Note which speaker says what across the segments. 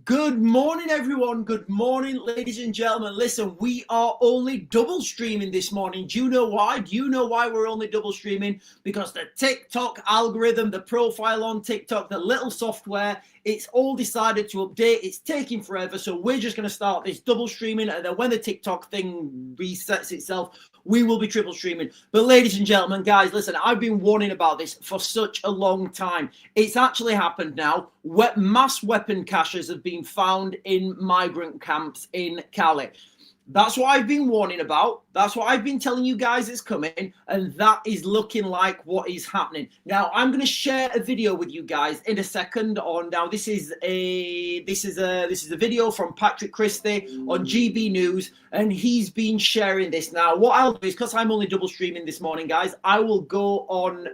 Speaker 1: Good morning, everyone. Good morning, ladies and gentlemen. Listen, we are only double streaming this morning. Do you know why? Do you know why we're only double streaming? Because the TikTok algorithm, the profile on TikTok, the little software, it's all decided to update. It's taking forever. So we're just going to start this double streaming. And then when the TikTok thing resets itself, we will be triple streaming. But ladies and gentlemen, guys, listen, I've been warning about this for such a long time. It's actually happened now. Mass weapon caches have been found in migrant camps in Cali. That's what I've been warning about. That's what I've been telling you guys is coming, and that is looking like what is happening. Now, I'm going to share a video with you guys in a second. This is a video from Patrick Christie on GB News, and he's been sharing this. Now, what I'll do is, because I'm only double streaming this morning, guys, I will go on.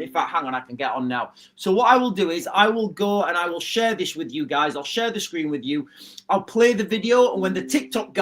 Speaker 1: In fact, hang on, I can get on now. So what I will do is I will go and I will share this with you guys. I'll share the screen with you. I'll play the video, and when the TikTok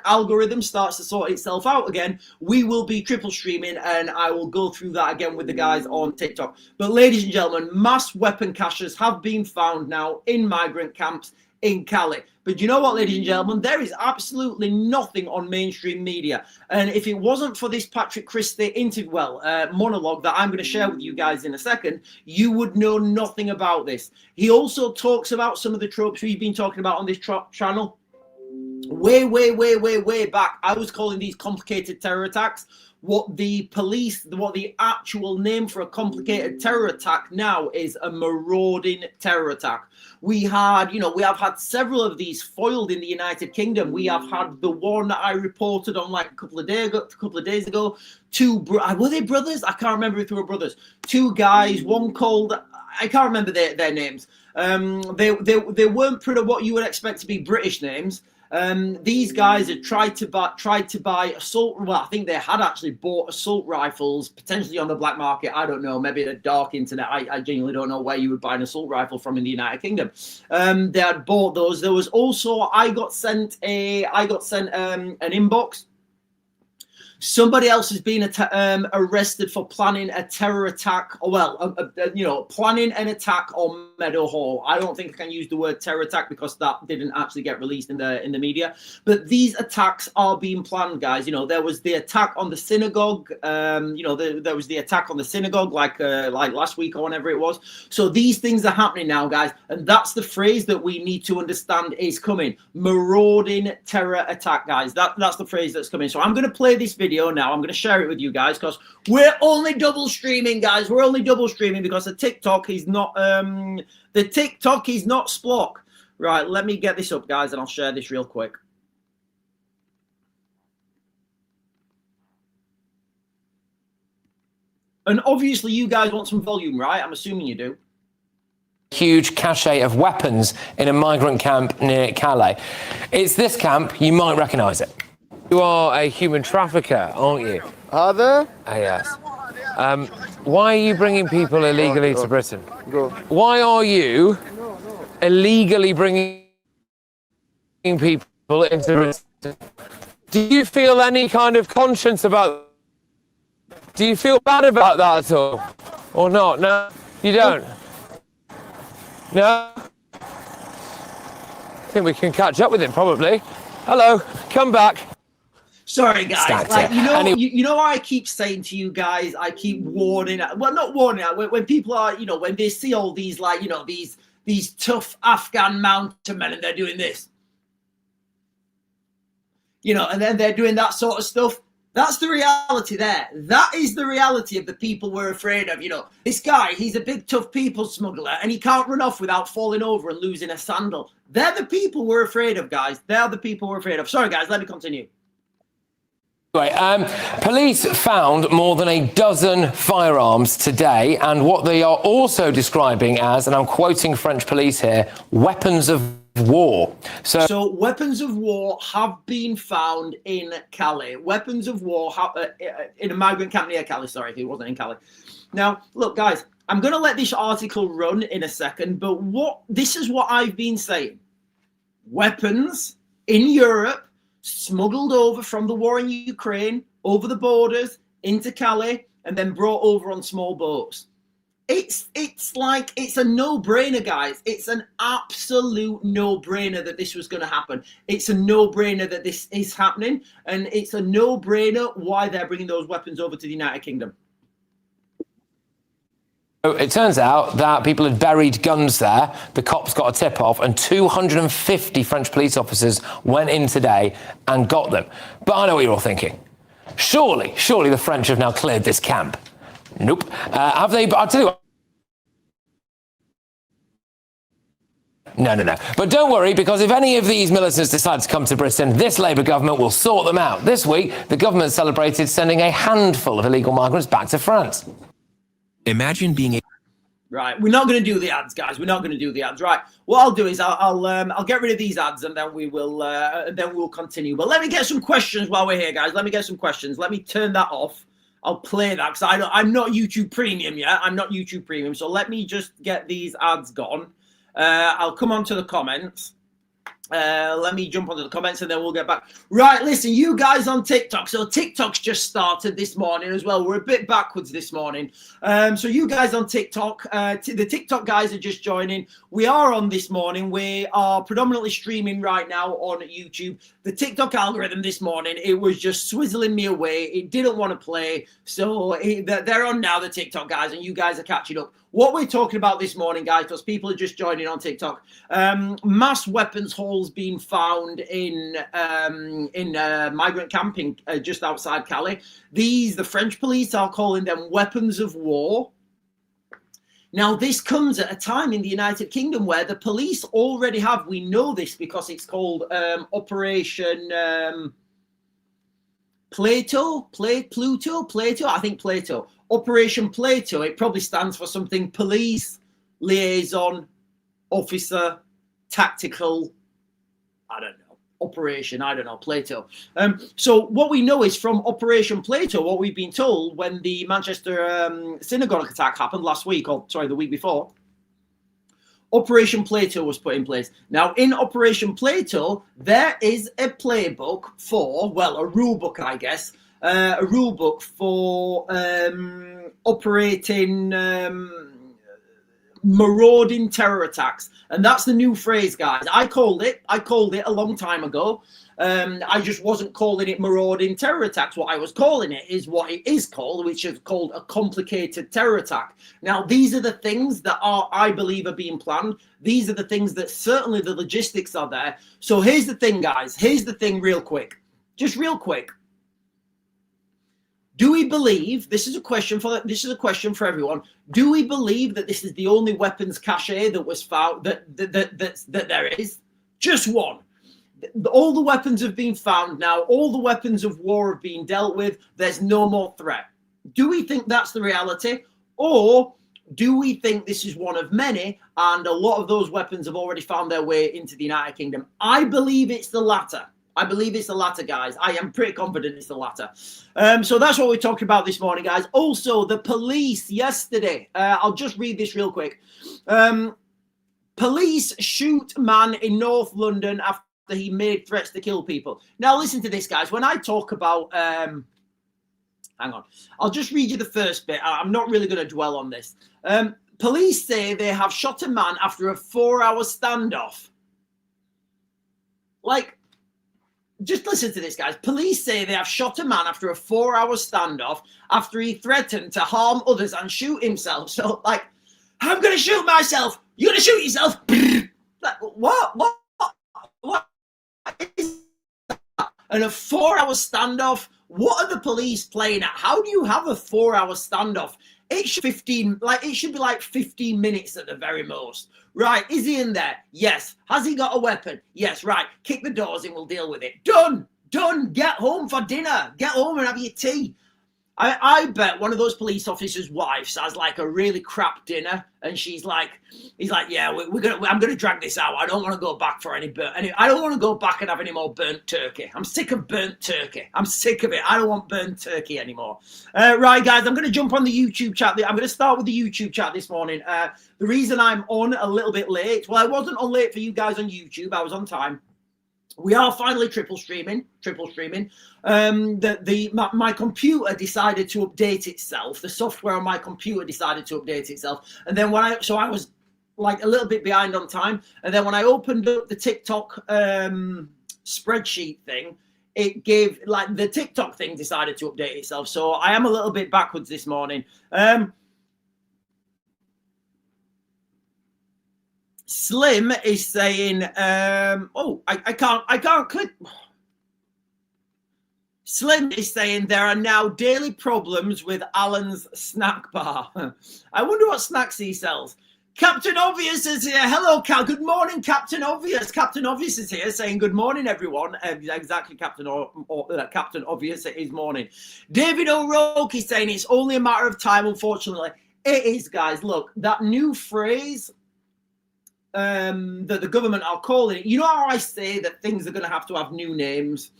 Speaker 1: algorithm starts to sort itself out again, we will be triple streaming, and I will go through that again with the guys on TikTok. But ladies and gentlemen, mass weapon caches have been found now in migrant camps in Cali. But you know what, ladies and gentlemen, there is absolutely nothing on mainstream media. And if it wasn't for this Patrick Christie monologue that I'm going to share with you guys in a second, you would know nothing about this. He also talks about some of the tropes we've been talking about on this channel. Way back, I was calling these complicated terror attacks. What the actual name for a complicated terror attack now is a marauding terror attack. We have had several of these foiled in the United Kingdom. We have had the one that I reported on like a couple of days ago. Were they brothers? I can't remember if they were brothers. Two guys, one called, I can't remember their names. They weren't pretty what you would expect to be British names. These guys had tried to buy assault. Well, I think they had actually bought assault rifles, potentially on the black market. I don't know, maybe the dark internet. I genuinely don't know where you would buy an assault rifle from in the United Kingdom. They had bought those. There was also I got sent an inbox. Somebody else has been arrested for planning a terror attack. Planning an attack on Meadowhall. I don't think I can use the word terror attack because that didn't actually get released in the media. But these attacks are being planned, guys. There was the attack on the synagogue. There was the attack on the synagogue like last week or whenever it was. So these things are happening now, guys, and that's the phrase that we need to understand is coming. Marauding terror attack, guys. That's the phrase that's coming. So I'm going to play this video now. I'm going to share it with you guys because we're only double streaming, guys. We're only double streaming because the TikTok is not Splock. Right, let me get this up, guys, and I'll share this real quick. And obviously you guys want some volume, right? I'm assuming you do.
Speaker 2: Huge cache of weapons in a migrant camp near Calais. It's this camp, you might recognize it. You are a human trafficker, aren't you?
Speaker 3: Are there?
Speaker 2: Yes. Why are you bringing people illegally to Britain?
Speaker 3: Go.
Speaker 2: Why are you illegally bringing people into Britain? Do you feel any kind of conscience about? Do you feel bad about that at all, or not? No, you don't. No. I think we can catch up with him probably. Hello, come back.
Speaker 1: Sorry, guys. You know, I keep saying to you guys, I keep warning. Well, not warning. When people are, when they see all these, these tough Afghan mountain men, and they're doing this, and then they're doing that sort of stuff. That's the reality there. That is the reality of the people we're afraid of. This guy, he's a big, tough people smuggler, and he can't run off without falling over and losing a sandal. They're the people we're afraid of, guys. They're the people we're afraid of. Sorry, guys. Let me continue.
Speaker 2: Police found more than a dozen firearms today, and what they are also describing as, and I'm quoting French police here, weapons of war.
Speaker 1: So weapons of war have been found in Calais. Weapons of war in a migrant camp near Calais. Sorry, it wasn't in Calais. Now, look, guys, I'm going to let this article run in a second, but this is what I've been saying. Weapons in Europe smuggled over from the war in Ukraine, over the borders, into Calais, and then brought over on small boats. It's like it's a no-brainer, guys. It's an absolute no-brainer that this was going to happen. It's a no-brainer that this is happening, and it's a no-brainer why they're bringing those weapons over to the United Kingdom.
Speaker 2: It turns out that people had buried guns there. The cops got a tip off, and 250 French police officers went in today and got them. But I know what you're all thinking. Surely the French have now cleared this camp. Nope. Have they? I'll tell you what. No. But don't worry, because if any of these militants decide to come to Britain, this Labour government will sort them out. This week, the government celebrated sending a handful of illegal migrants back to France.
Speaker 3: Imagine being a...
Speaker 1: Right, we're not going to do the ads, guys. We're not going to do the ads. Right, what I'll do is I'll get rid of these ads, and then we'll continue. But let me get some questions while we're here, guys. Let me get some questions. Let me turn that off. I'll play that because I'm not YouTube Premium yet. I'm not YouTube Premium, so let me just get these ads gone. I'll come on to the comments. Let me jump onto the comments and then we'll get back. Right, listen, you guys on TikTok. So TikTok's just started this morning as well. We're a bit backwards this morning. So you guys on TikTok, the TikTok guys are just joining. We are on this morning. We are predominantly streaming right now on YouTube. The TikTok algorithm this morning, it was just swizzling me away. It didn't want to play. So they're on now, the TikTok guys, and you guys are catching up. What we're talking about this morning, guys, because people are just joining on TikTok, mass weapons hauls being found in migrant camping just outside Calais. The French police are calling them weapons of war. Now, this comes at a time in the United Kingdom where the police already have, we know this because it's called Operation Plato, I think Plato. Operation Plato, it probably stands for something police, liaison, officer, tactical, I don't know, operation, I don't know, Plato. So what we know is from Operation Plato, what we've been told when the Manchester synagogue attack happened last week, or sorry, the week before, Operation Plato was put in place. Now, in Operation Plato, there is a playbook for, well, a rule book, I guess, a rule book for operating marauding terror attacks. And that's the new phrase, guys. I called it a long time ago. I just wasn't calling it marauding terror attacks. What I was calling it is what it is called, which is called a complicated terror attack. Now, these are the things that I believe are being planned. These are the things that certainly the logistics are there. So here's the thing, guys. Here's the thing real quick. Just real quick. Do we believe, this is a question for everyone, do we believe that this is the only weapons cache that was found, that there is? Just one. All the weapons have been found now. All the weapons of war have been dealt with. There's no more threat. Do we think that's the reality? Or do we think this is one of many and a lot of those weapons have already found their way into the United Kingdom? I believe it's the latter. I believe it's the latter, guys. I am pretty confident it's the latter. So that's what we're talking about this morning, guys. Also, the police yesterday. I'll just read this real quick. Police shoot man in North London after he made threats to kill people. Now, listen to this, guys. When I talk about... hang on. I'll just read you the first bit. I'm not really going to dwell on this. Police say they have shot a man after a 4-hour standoff. Like... Just listen to this, guys. Police say they have shot a man after a 4-hour standoff after he threatened to harm others and shoot himself. So, like, I'm going to shoot myself. You're going to shoot yourself. Like, what is that? And a 4-hour standoff? What are the police playing at? How do you have a 4-hour standoff? It should be like 15 minutes at the very most. Right, is he in there? Yes. Has he got a weapon? Yes, right. Kick the doors in, we'll deal with it. Done. Get home for dinner. Get home and have your tea. I bet one of those police officers' wives has like a really crap dinner, and he's like, yeah, I'm gonna drag this out. I don't want to go back for I don't want to go back and have any more burnt turkey. I'm sick of burnt turkey. I'm sick of it. I don't want burnt turkey anymore. Right, guys, I'm gonna jump on the YouTube chat. I'm gonna start with the YouTube chat this morning. The reason I'm on a little bit late, well, I wasn't on late for you guys on YouTube. I was on time. We are finally triple streaming. My computer decided to update itself. The software on my computer decided to update itself. And then I was like a little bit behind on time. And then when I opened up the TikTok spreadsheet thing, it gave like the TikTok thing decided to update itself. So I am a little bit backwards this morning. Slim is saying, I can't click. Slim is saying there are now daily problems with Alan's snack bar. I wonder what snacks he sells. Captain Obvious is here. Hello, Cal. Good morning, Captain Obvious. Captain Obvious is here saying good morning, everyone. Exactly, Captain Obvious. It is morning. David O'Rourke is saying it's only a matter of time, unfortunately. It is, guys. Look, that new phrase that the government are calling it. You know how I say that things are going to have new names?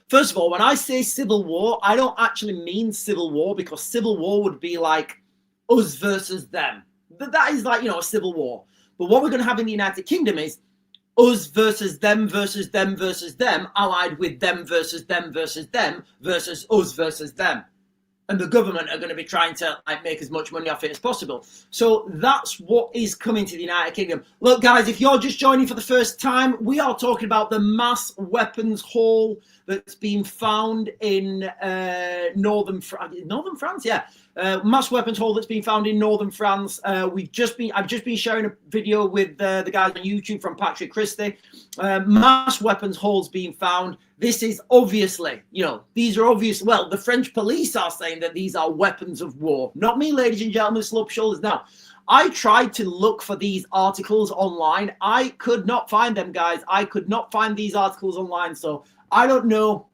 Speaker 1: First of all, when I say civil war, I don't actually mean civil war, because civil war would be like us versus them. That is like, a civil war. But what we're going to have in the United Kingdom is us versus them versus them versus them, allied with them versus them versus them versus us versus them. And the government are going to be trying to make as much money off it as possible. So that's what is coming to the United Kingdom. Look, guys, if you're just joining for the first time, we are talking about the mass weapons haul that's been found in northern France, yeah. Mass weapons haul that's been found in northern France. I've just been sharing a video with the guys on YouTube from Patrick Christie. Mass weapons hauls being found. This is obviously, these are obvious. Well, the French police are saying that these are weapons of war. Not me, ladies and gentlemen, slop shoulders. Now, I tried to look for these articles online. I could not find them, guys. I could not find these articles online. So I don't know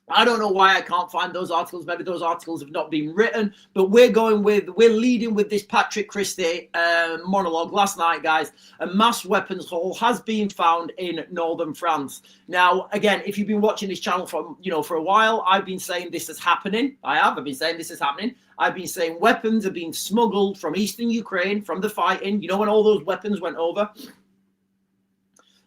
Speaker 1: why I can't find those articles. Maybe those articles have not been written, but we're leading with this Patrick Christie monologue last night, guys. A mass weapons haul has been found in northern France. Now, again, if you've been watching this channel for a while, I've been saying this is happening. I've been saying this is happening. I've been saying weapons are being smuggled from eastern Ukraine, from the fighting. When all those weapons went over,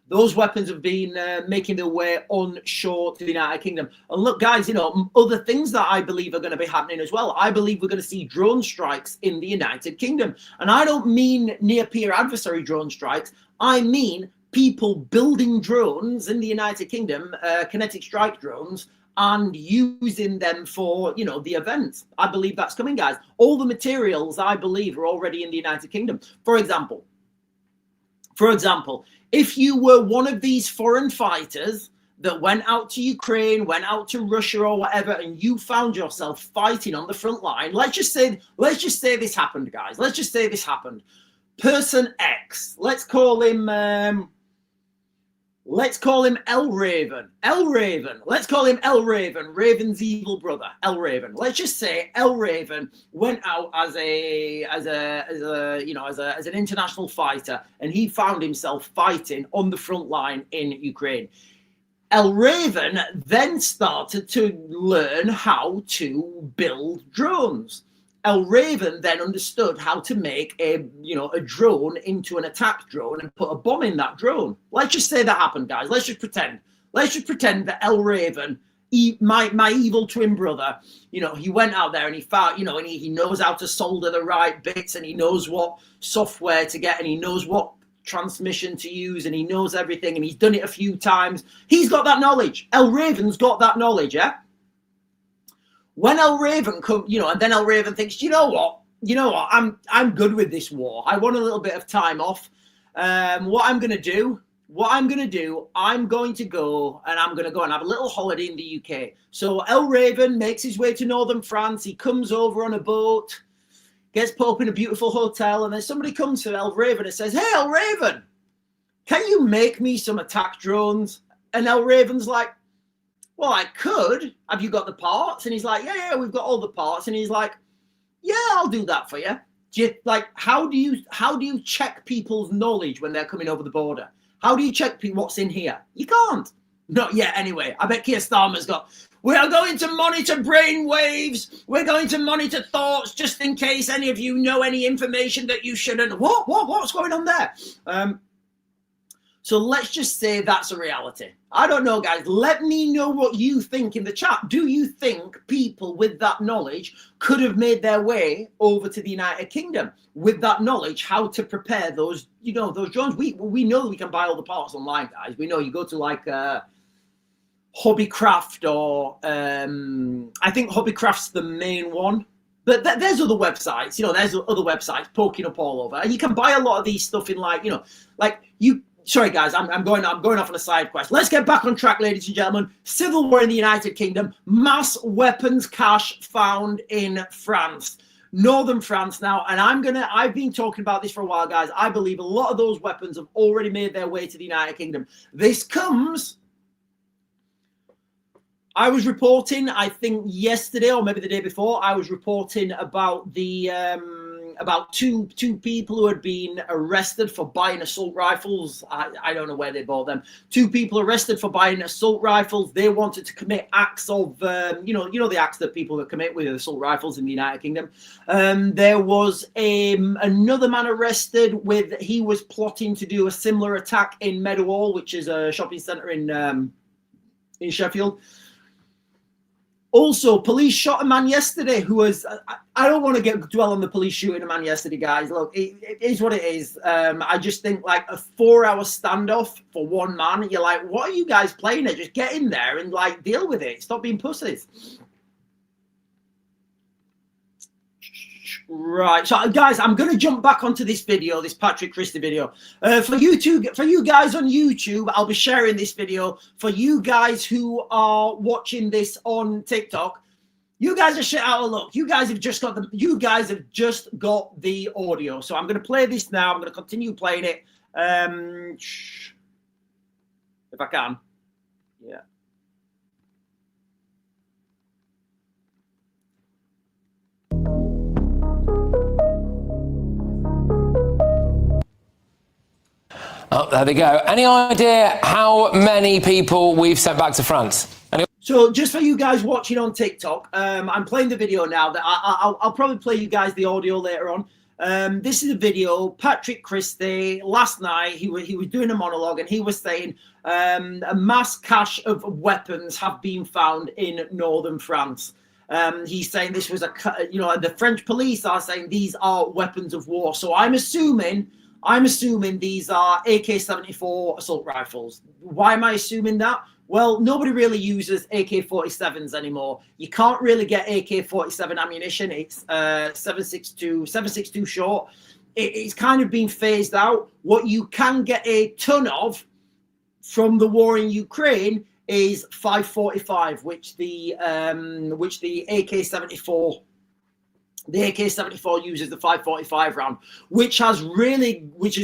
Speaker 1: those weapons have been making their way onshore to the United Kingdom. And look, guys, other things that I believe are going to be happening as well. I believe we're going to see drone strikes in the United Kingdom. And I don't mean near-peer adversary drone strikes. I mean people building drones in the United Kingdom, kinetic strike drones, and using them for, the events. I believe that's coming, guys. All the materials, I believe, are already in the United Kingdom. For example, if you were one of these foreign fighters that went out to Ukraine, went out to Russia or whatever, and you found yourself fighting on the front line, let's just say this happened, guys. Let's just say this happened. Person X, let's call him El Raven. Let's call him El Raven, Raven's evil brother, El Raven. Let's just say El Raven went out as an international fighter, and he found himself fighting on the front line in Ukraine. El Raven then started to learn how to build drones. El Raven then understood how to make a drone into an attack drone and put a bomb in that drone. Let's just say that happened, guys. Let's just pretend that El Raven, my evil twin brother, he went out there and he found, and he knows how to solder the right bits, and he knows what software to get, and he knows what transmission to use, and he knows everything, and he's done it a few times. He's got that knowledge. El Raven's got that knowledge, yeah? When El Raven and then El Raven thinks, you know what, I'm good with this war. I want a little bit of time off. What I'm going to do, I'm going to go and have a little holiday in the UK. So El Raven makes his way to northern France. He comes over on a boat, gets put up in a beautiful hotel, and then somebody comes to El Raven and says, hey, El Raven, can you make me some attack drones? And El Raven's like, well, I could. Have you got the parts? And he's like, yeah, we've got all the parts. And he's like, yeah, I'll do that for you. How do you check people's knowledge when they're coming over the border? How do you check what's in here? You can't. Not yet, anyway. I bet Keir Starmer's got, we are going to monitor brain waves. We're going to monitor thoughts just in case any of you know any information that you shouldn't. What's going on there? So let's just say that's a reality. I don't know, guys. Let me know what you think in the chat. Do you think people with that knowledge could have made their way over to the United Kingdom with that knowledge, how to prepare those, you know, those drones? We know that we can buy all the parts online, guys. We know you go to like Hobbycraft or I think Hobbycraft's the main one. But there's other websites, you know, there's other websites poking up all over. And you can buy a lot of these stuff in like, you know, like you... Sorry, guys, I'm going off on a side quest. Let's get back on track, ladies and gentlemen. Civil war in the United Kingdom. Mass weapons cache found in France. Northern France now. And I've been talking about this for a while, guys. I believe a lot of those weapons have already made their way to the United Kingdom. This comes... I was reporting, I think yesterday or maybe the day before, I was reporting about the about two people who had been arrested for buying assault rifles. I don't know where they bought them. Two people arrested for buying assault rifles. They wanted to commit acts of you know the acts that people that commit with assault rifles in the United Kingdom. There was another man arrested with he was plotting to do a similar attack in Meadowhall, which is a shopping centre in Sheffield. Also, police shot a man yesterday who was... I don't want to dwell on the police shooting a man yesterday, guys. Look, it is what it is. I just think like a 4-hour standoff for one man. You're like, what are you guys playing at? Just get in there and like deal with it. Stop being pussies. Right, so guys, I'm going to jump back onto this video, this Patrick Christie video. For you guys on YouTube, I'll be sharing this video. For you guys who are watching this on TikTok, you guys are shit out of luck. You guys have just got the audio. So I'm going to play this now. I'm going to continue playing it. If I can. Yeah.
Speaker 2: Oh, there they go. Any idea how many people we've sent back to France?
Speaker 1: So just for you guys watching on TikTok, I'm playing the video now. That I'll probably play you guys the audio later on. This is a video. Patrick Christie last night he was doing a monologue and he was saying a mass cache of weapons have been found in northern France. He's saying this was the French police are saying these are weapons of war. So I'm assuming these are AK-74 assault rifles. Why am I assuming that? Well, nobody really uses AK-47s anymore. You can't really get AK-47 ammunition. It's 7.62 short. It's kind of been phased out. What you can get a ton of from the war in Ukraine is 5.45, which the AK-74. The AK-74 uses the 5.45 round, which has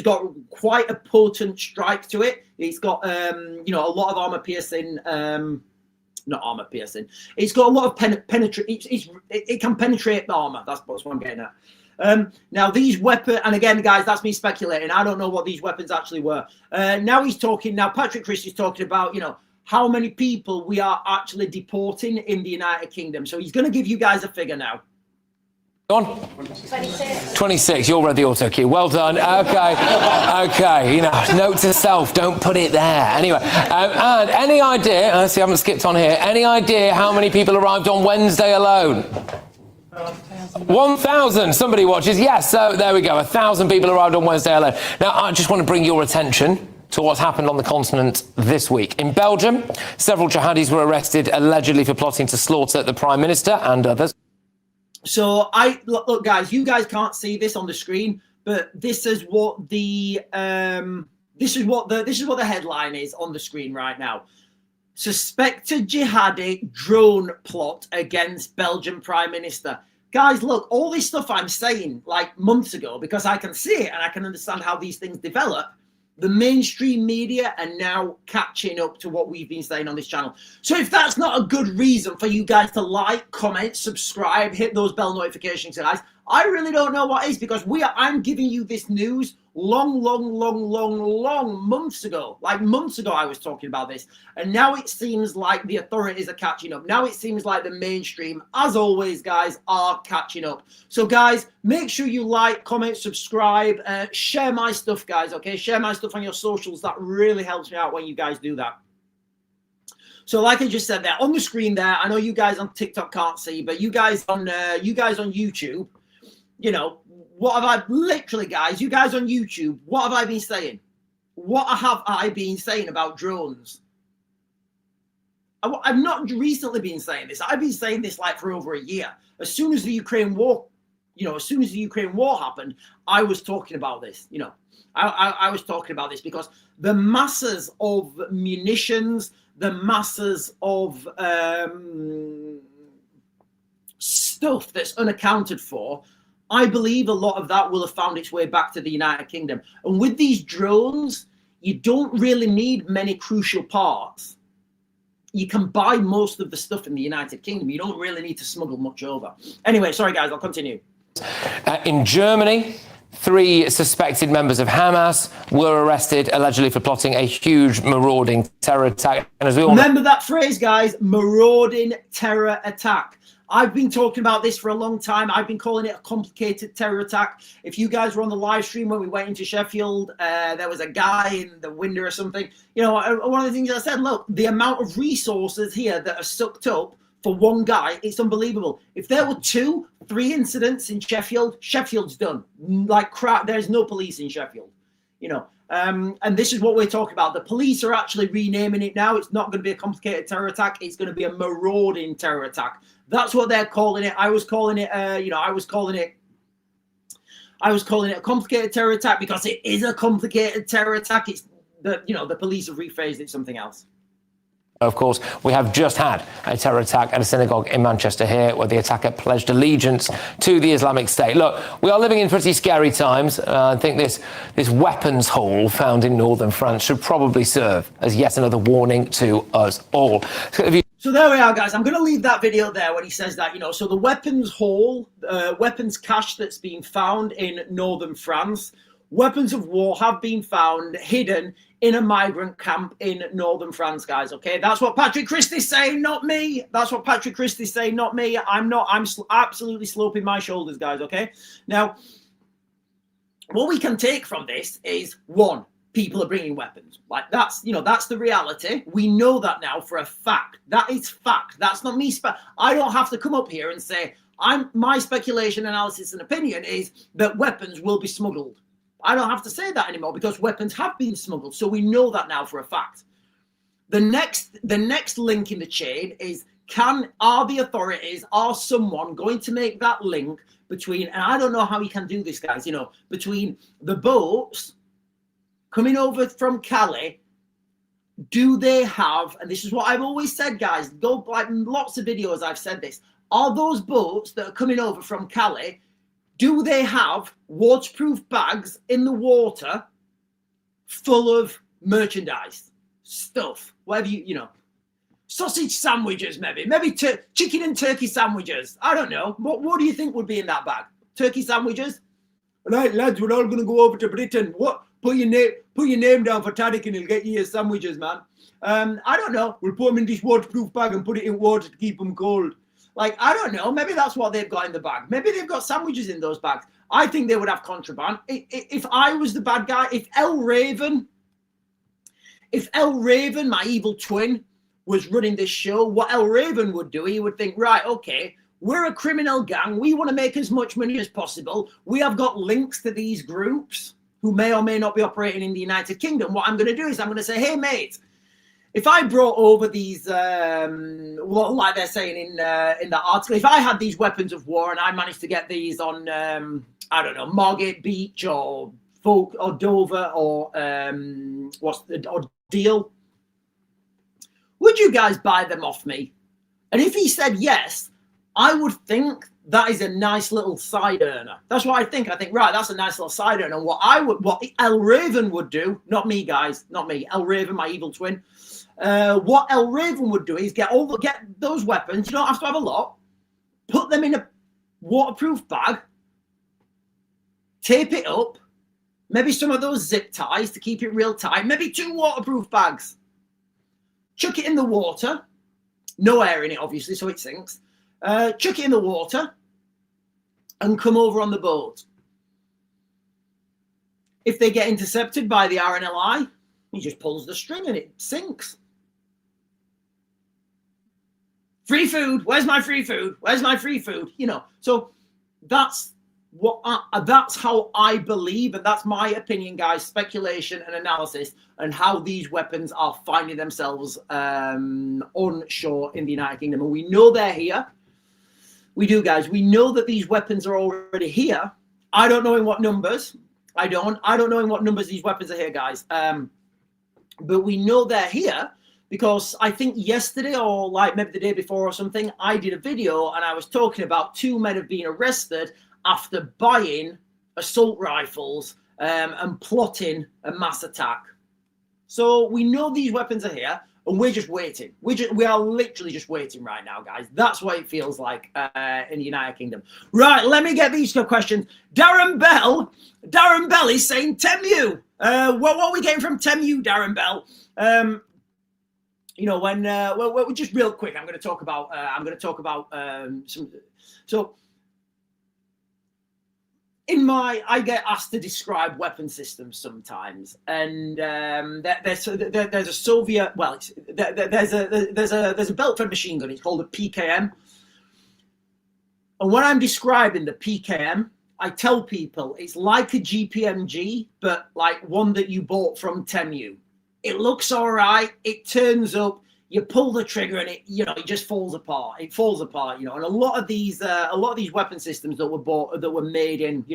Speaker 1: got quite a potent strike to it. It's got a lot of armor piercing, not armor piercing. It's got a lot of penetrate. It can penetrate the armor. That's what I'm getting at. Now these weapons, and again, guys, that's me speculating. I don't know what these weapons actually were. Now Patrick Christie's talking about, how many people we are actually deporting in the United Kingdom. So he's going to give you guys a figure now.
Speaker 2: On 26. You all read the auto cue. Well done. Okay. Note to self: don't put it there. Anyway, and any idea? I see I haven't skipped on here. Any idea how many people arrived on Wednesday alone? 1,000. Somebody watches. Yes. So there we go. 1,000 people arrived on Wednesday alone. Now I just want to bring your attention to what's happened on the continent this week. In Belgium, several jihadis were arrested allegedly for plotting to slaughter the Prime Minister and others.
Speaker 1: So look, guys, you guys can't see this on the screen, but this is what the headline is on the screen right now. Suspected jihadi drone plot against Belgian Prime Minister. Guys, look, all this stuff I'm saying like months ago, because I can see it and I can understand how these things develop. The mainstream media are now catching up to what we've been saying on this channel. So if that's not a good reason for you guys to like, comment, subscribe, hit those bell notifications, guys, I really don't know what is, because I'm giving you this news long months ago. Like months ago I was talking about this, and now it seems like the authorities are catching up. Now it seems like the mainstream, as always guys, are catching up. So guys, make sure you like, comment, subscribe, share my stuff guys, okay? Share my stuff on your socials. That really helps me out when you guys do that. So like I just said there on the screen there, I know you guys on TikTok can't see, but you guys on YouTube, you know, what have I literally, guys, you guys on YouTube, what have I been saying? What have I been saying about drones? I've not recently been saying this. I've been saying this like for over a year. As soon as the Ukraine war, as soon as the Ukraine war happened, I was talking about this, I was talking about this because the masses of munitions, the masses of stuff that's unaccounted for, I believe a lot of that will have found its way back to the United Kingdom. And with these drones, you don't really need many crucial parts. You can buy most of the stuff in the United Kingdom. You don't really need to smuggle much over. Anyway, sorry guys, I'll continue.
Speaker 2: In Germany, 3 suspected members of Hamas were arrested, allegedly for plotting a huge marauding terror attack. And as we all
Speaker 1: remember that phrase, guys, marauding terror attack. I've been talking about this for a long time. I've been calling it a complicated terror attack. If you guys were on the live stream when we went into Sheffield, there was a guy in the window or something. One of the things I said, look, the amount of resources here that are sucked up for one guy, it's unbelievable. If there were 2-3 incidents in Sheffield, Sheffield's done. Like crap, there's no police in Sheffield, and this is what we're talking about. The police are actually renaming it now. It's not going to be a complicated terror attack. It's going to be a marauding terror attack. That's what they're calling it. I was calling it a complicated terror attack because it is a complicated terror attack. It's the police have rephrased it something else.
Speaker 2: Of course, we have just had a terror attack at a synagogue in Manchester here, where the attacker pledged allegiance to the Islamic State. Look, we are living in pretty scary times. I think this weapons haul found in northern France should probably serve as yet another warning to us all.
Speaker 1: So there we are, guys. I'm going to leave that video there when he says that, so the weapons haul, weapons cache that's been found in northern France, weapons of war have been found hidden in a migrant camp in northern France, guys, okay? That's what Patrick Christie's saying, not me. That's what Patrick Christie's saying, not me. I'm absolutely sloping my shoulders, guys, okay? Now, what we can take from this is, 1, people are bringing weapons. Like, that's the reality. We know that now for a fact. That is fact. That's not me. I don't have to come up here and say, my speculation, analysis, and opinion is that weapons will be smuggled. I don't have to say that anymore because weapons have been smuggled. So we know that now for a fact. The next link in the chain is, are someone going to make that link between, and I don't know how you can do this, guys, between the boats coming over from Calais, do they have, and this is what I've always said, guys, go like lots of videos I've said this, are those boats that are coming over from Calais, do they have waterproof bags in the water full of merchandise, stuff, whatever sausage sandwiches, maybe chicken and turkey sandwiches. I don't know. What do you think would be in that bag? Turkey sandwiches? Right, lads, we're all going to go over to Britain. What? Put your name down for Tariq and he'll get you your sandwiches, man. I don't know. We'll put them in this waterproof bag and put it in water to keep them cold. Like, I don't know. Maybe that's what they've got in the bag. Maybe they've got sandwiches in those bags. I think they would have contraband. If I was the bad guy, if El Raven, my evil twin, was running this show, what El Raven would do, he would think, right, okay, we're a criminal gang. We want to make as much money as possible. We have got links to these groups who may or may not be operating in the United Kingdom. What I'm going to do is I'm going to say, hey, mate, if I brought over these, like they're saying in the article, if I had these weapons of war and I managed to get these on, I don't know, Margate Beach or Folk or Dover or or Deal, would you guys buy them off me? And if he said yes, I would think that is a nice little side earner. That's what I think. I think, right, that's a nice little side earner. What El Raven would do, not me, guys, not me, El Raven, my evil twin. What El Raven would do is get those weapons. You don't have to have a lot. Put them in a waterproof bag, tape it up, maybe some of those zip ties to keep it real tight, maybe 2 waterproof bags, chuck it in the water, no air in it, obviously, so it sinks. Chuck it in the water and come over on the boat. If they get intercepted by the RNLI, he just pulls the string and it sinks. Free food. Where's my free food? Where's my free food? You know, so that's that's how I believe, and that's my opinion, guys, speculation and analysis, and how these weapons are finding themselves on shore in the United Kingdom. And we know they're here. We do, guys. We know that these weapons are already here. I don't know in what numbers. I don't know in what numbers these weapons are here, guys. But we know they're here because I think yesterday or like maybe the day before or something, I did a video and I was talking about 2 men have been arrested after buying assault rifles and plotting a mass attack. So we know these weapons are here and we're just waiting. We are literally just waiting right now, guys. That's what it feels like in the United Kingdom. Right, let me get these questions. Darren Bell is saying Temu. What are we getting from Temu, Darren Bell? You know, when well, just real quick, I'm going to talk about some. So I get asked to describe weapon systems sometimes, and there's a Soviet. Well, there's a belt-fed machine gun. It's called a PKM. And when I'm describing the PKM, I tell people it's like a GPMG, but like one that you bought from Temu. It looks all right. It turns up. You pull the trigger and it just falls apart. It falls apart, And a lot of these weapon systems that were bought, that were made in,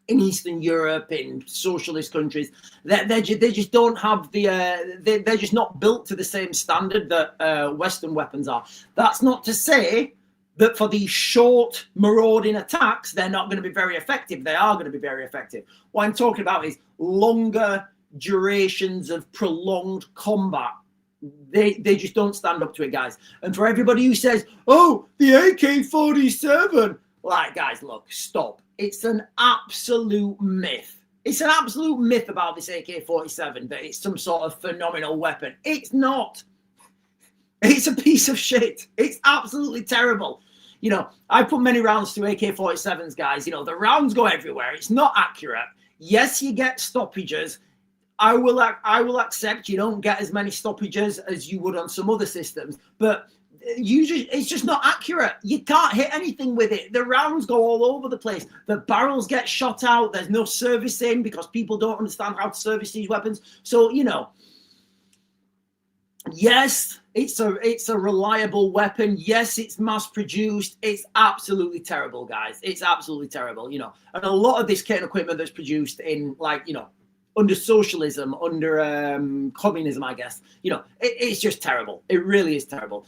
Speaker 1: in Eastern Europe, in socialist countries, they just don't have they're just not built to the same standard that Western weapons are. That's not to say that for these short marauding attacks, they're not going to be very effective. They are going to be very effective. What I'm talking about is longer durations of prolonged combat. They just don't stand up to it, guys. And for everybody who says, oh, the AK-47, like, guys, look, stop. It's an absolute myth. It's an absolute myth about this AK-47 that it's some sort of phenomenal weapon. It's not. It's a piece of shit. It's absolutely terrible. I put many rounds to AK-47s, guys. The rounds go everywhere. It's not accurate. Yes, you get stoppages. I will accept you don't get as many stoppages as you would on some other systems, but it's just not accurate. You can't hit anything with it. The rounds go all over the place. The barrels get shot out. There's no servicing because people don't understand how to service these weapons. So, yes, it's a reliable weapon. Yes, it's mass produced. It's absolutely terrible, guys. It's absolutely terrible, And a lot of this kind of equipment that's produced in under socialism, under communism, I guess. It's just terrible. It really is terrible.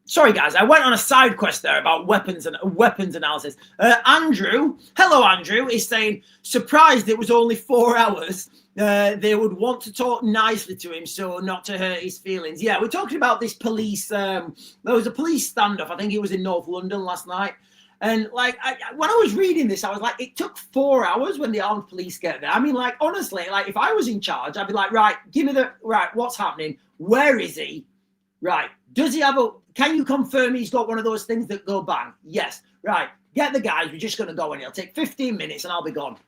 Speaker 1: Sorry, guys, I went on a side quest there about weapons analysis. Hello, Andrew, is saying, surprised it was only 4 hours. They would want to talk nicely to him so not to hurt his feelings. Yeah, we're talking about this police. There was a police standoff. I think it was in North London last night. And when I was reading this, I was like, it took 4 hours when the armed police get there. I mean, honestly, if I was in charge, I'd be like, right, give me what's happening? Where is he? Right. Does he can you confirm he's got one of those things that go bang? Yes. Right. Get the guys. We're just going to go in. It'll take 15 minutes and I'll be gone.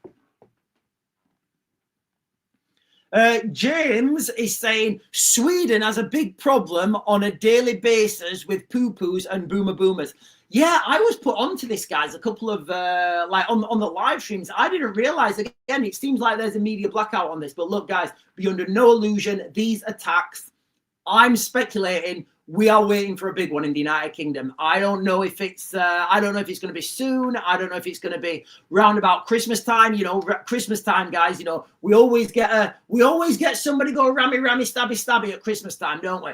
Speaker 1: James is saying Sweden has a big problem on a daily basis with poo-poos and boomer boomers. Yeah, I was put onto this, guys, a couple of, on the live streams. I didn't realize, again, it seems like there's a media blackout on this. But look, guys, be under no illusion. These attacks, I'm speculating, we are waiting for a big one in the United Kingdom. I don't know if it's going to be soon. I don't know if it's going to be round about Christmas time. Christmas time, guys, we always get somebody go rammy, stabby, stabby at Christmas time, don't we?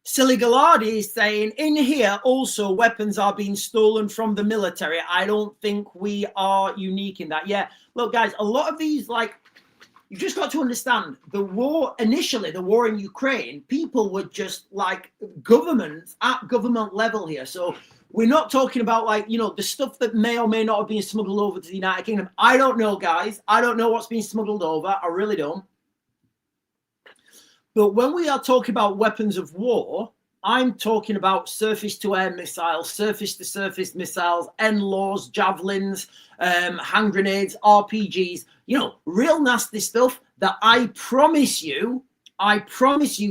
Speaker 1: Silly Gallardi is saying, in here also weapons are being stolen from the military. I don't think we are unique in that. Yeah, look, guys, a lot of these, you've just got to understand the war in Ukraine, people were just governments at government level here. So We're not talking about like, you know, the stuff that may or may not have been smuggled over to the United Kingdom. I don't know, guys. I don't know what's been smuggled over. I really don't. But when we are talking about weapons of war, I'm talking about surface-to-air missiles, surface-to-surface missiles, NLAWs, javelins, hand grenades, RPGs, you know, real nasty stuff that I promise you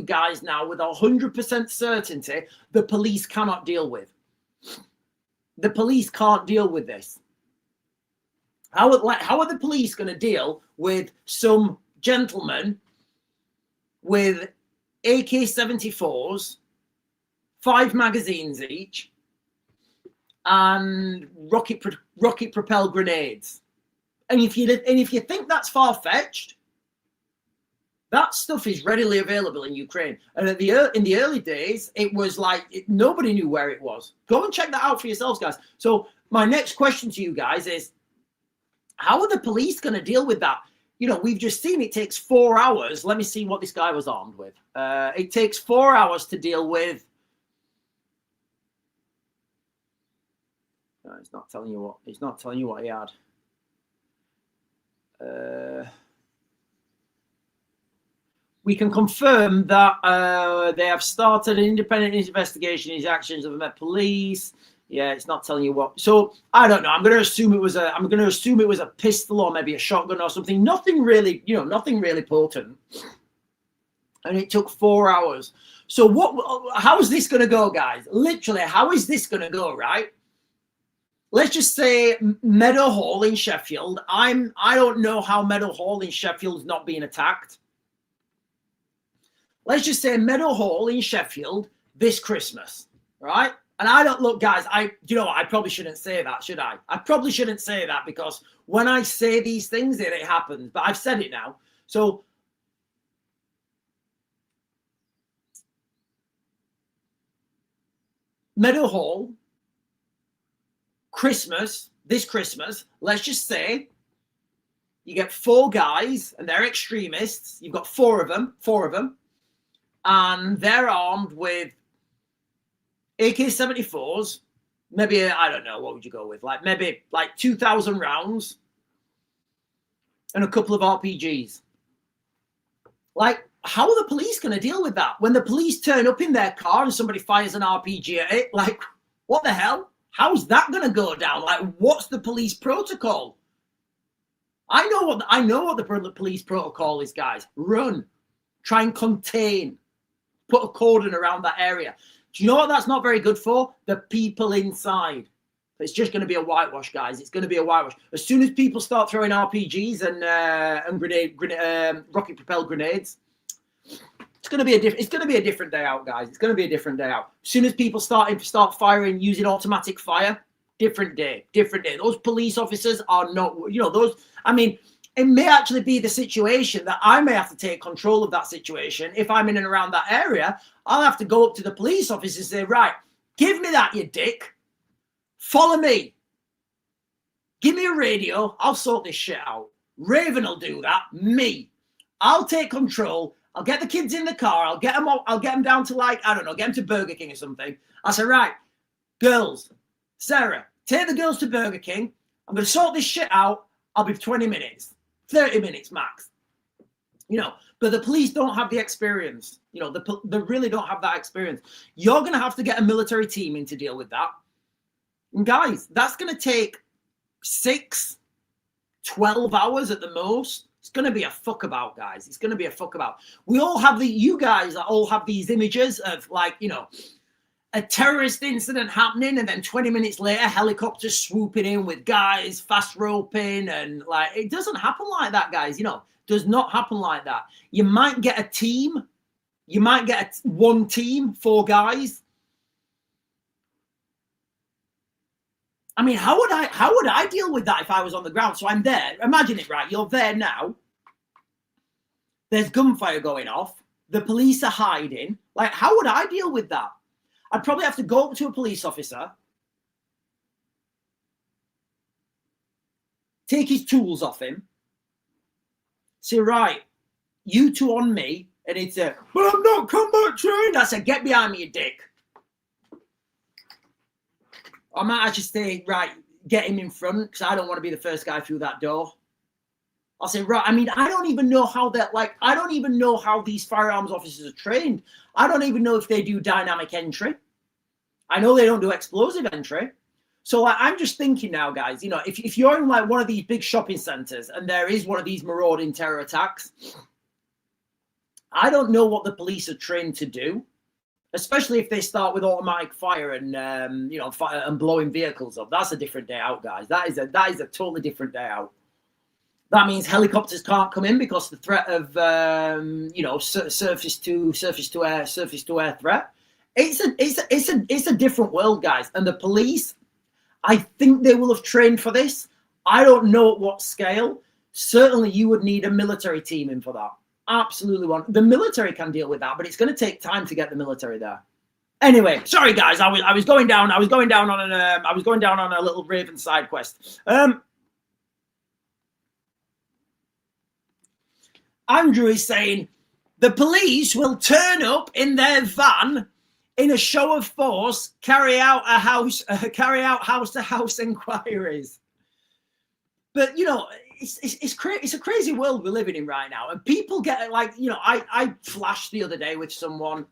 Speaker 1: guys now with 100% certainty, the police cannot deal with. The police can't deal with this. How are the police going to deal with some gentleman with AK-74s, 5 magazines each, and rocket propelled grenades? And if you think that's far-fetched, that stuff is readily available in Ukraine. And in the early days, it was like nobody knew where it was. Go and check that out for yourselves, guys. So my next question to you guys is, how are the police going to deal with that? You know, we've just seen it takes 4 hours. Let me see what this guy was armed with. It takes 4 hours to deal with. No, it's not telling you what. It's not telling you what he had. We can confirm that they have started an independent investigation in his actions of the Met Police. Yeah, it's not telling you what. So I don't know. I'm going to assume it was a pistol or maybe a shotgun or something. Nothing really, you know, nothing really potent. And it took 4 hours. So how is this going to go, guys? Literally, how is this going to go, right? Let's just say Meadow Hall in Sheffield. I don't know how Meadow Hall in Sheffield is not being attacked. Let's just say Meadow Hall in Sheffield this Christmas, right? And I don't look, guys, I probably shouldn't say that, should I? I probably shouldn't say that because when I say these things, it happens. But I've said it now. So Meadow Hall, this Christmas, let's just say you get 4 guys and they're extremists. You've got 4 of them. And they're armed with AK-74s, maybe, I don't know, what would you go with? Maybe 2,000 rounds and a couple of RPGs. Like, how are the police going to deal with that? When the police turn up in their car and somebody fires an RPG at it, like, what the hell? How's that going to go down? Like, what's the police protocol? I know what the police protocol is, guys. Run. Try and contain. Put a cordon around that area. Do you know what that's not very good for? The people inside. It's just going to be a whitewash, guys. It's going to be a whitewash. As soon as people start throwing RPGs and rocket propelled grenades, it's going to be a different day out, guys. It's going to be a different day out. As soon as people start firing using automatic fire, different day. Those police officers are not, you know, those. I mean, it may actually be the situation that I may have to take control of that situation. If I'm in and around that area, I'll have to go up to the police officer and say, right, give me that, you dick. Follow me. Give me a radio. I'll sort this shit out. Raven will do that. Me. I'll take control. I'll get the kids in the car. I'll get them down to get them to Burger King or something. I'll say, right, girls, Sarah, take the girls to Burger King. I'm going to sort this shit out. I'll be 20 minutes. 30 minutes max, you know, but the police don't have the experience. You know, they really don't have that experience. You're going to have to get a military team in to deal with that. And guys, that's going to take 12 hours at the most. It's going to be a fuck about, guys. It's going to be a fuck about. You guys all have these images of, like, you know, a terrorist incident happening and then 20 minutes later helicopters swooping in with guys fast roping, and like, it doesn't happen like that, guys. You know, does not happen like that. You might get a team, one team, 4 guys. I mean, how would I deal with that if I was on the ground? So I'm there. Imagine it, right? You're there now. There's gunfire going off. The police are hiding. Like, how would I deal with that? I'd probably have to go up to a police officer, take his tools off him, say, right, you 2 on me, and he'd say, but I'm not combat trained. I said, get behind me, you dick. I might actually say, right, get him in front because I don't want to be the first guy through that door. I'll say, right, I mean, I don't even know how that, like, I don't even know how these firearms officers are trained. I don't even know if they do dynamic entry. I know they don't do explosive entry. So like, I'm just thinking now, guys, you know, if you're in like one of these big shopping centers and there is one of these marauding terror attacks, I don't know what the police are trained to do, especially if they start with automatic fire and, you know, fire and blowing vehicles up. That's a different day out, guys. That is a totally different day out. That means helicopters can't come in because the threat of, you know, surface to air threat. It's a different world, guys. And the police, I think they will have trained for this. I don't know at what scale. Certainly, you would need a military team in for that. Absolutely one. The military can deal with that, but it's going to take time to get the military there. Anyway, sorry guys, I was going down on a little Raven side quest. Andrew is saying the police will turn up in their van in a show of force, carry out house-to-house inquiries. But you know, it's a crazy world we're living in right now, and people get like, you know, I flashed the other day with someone.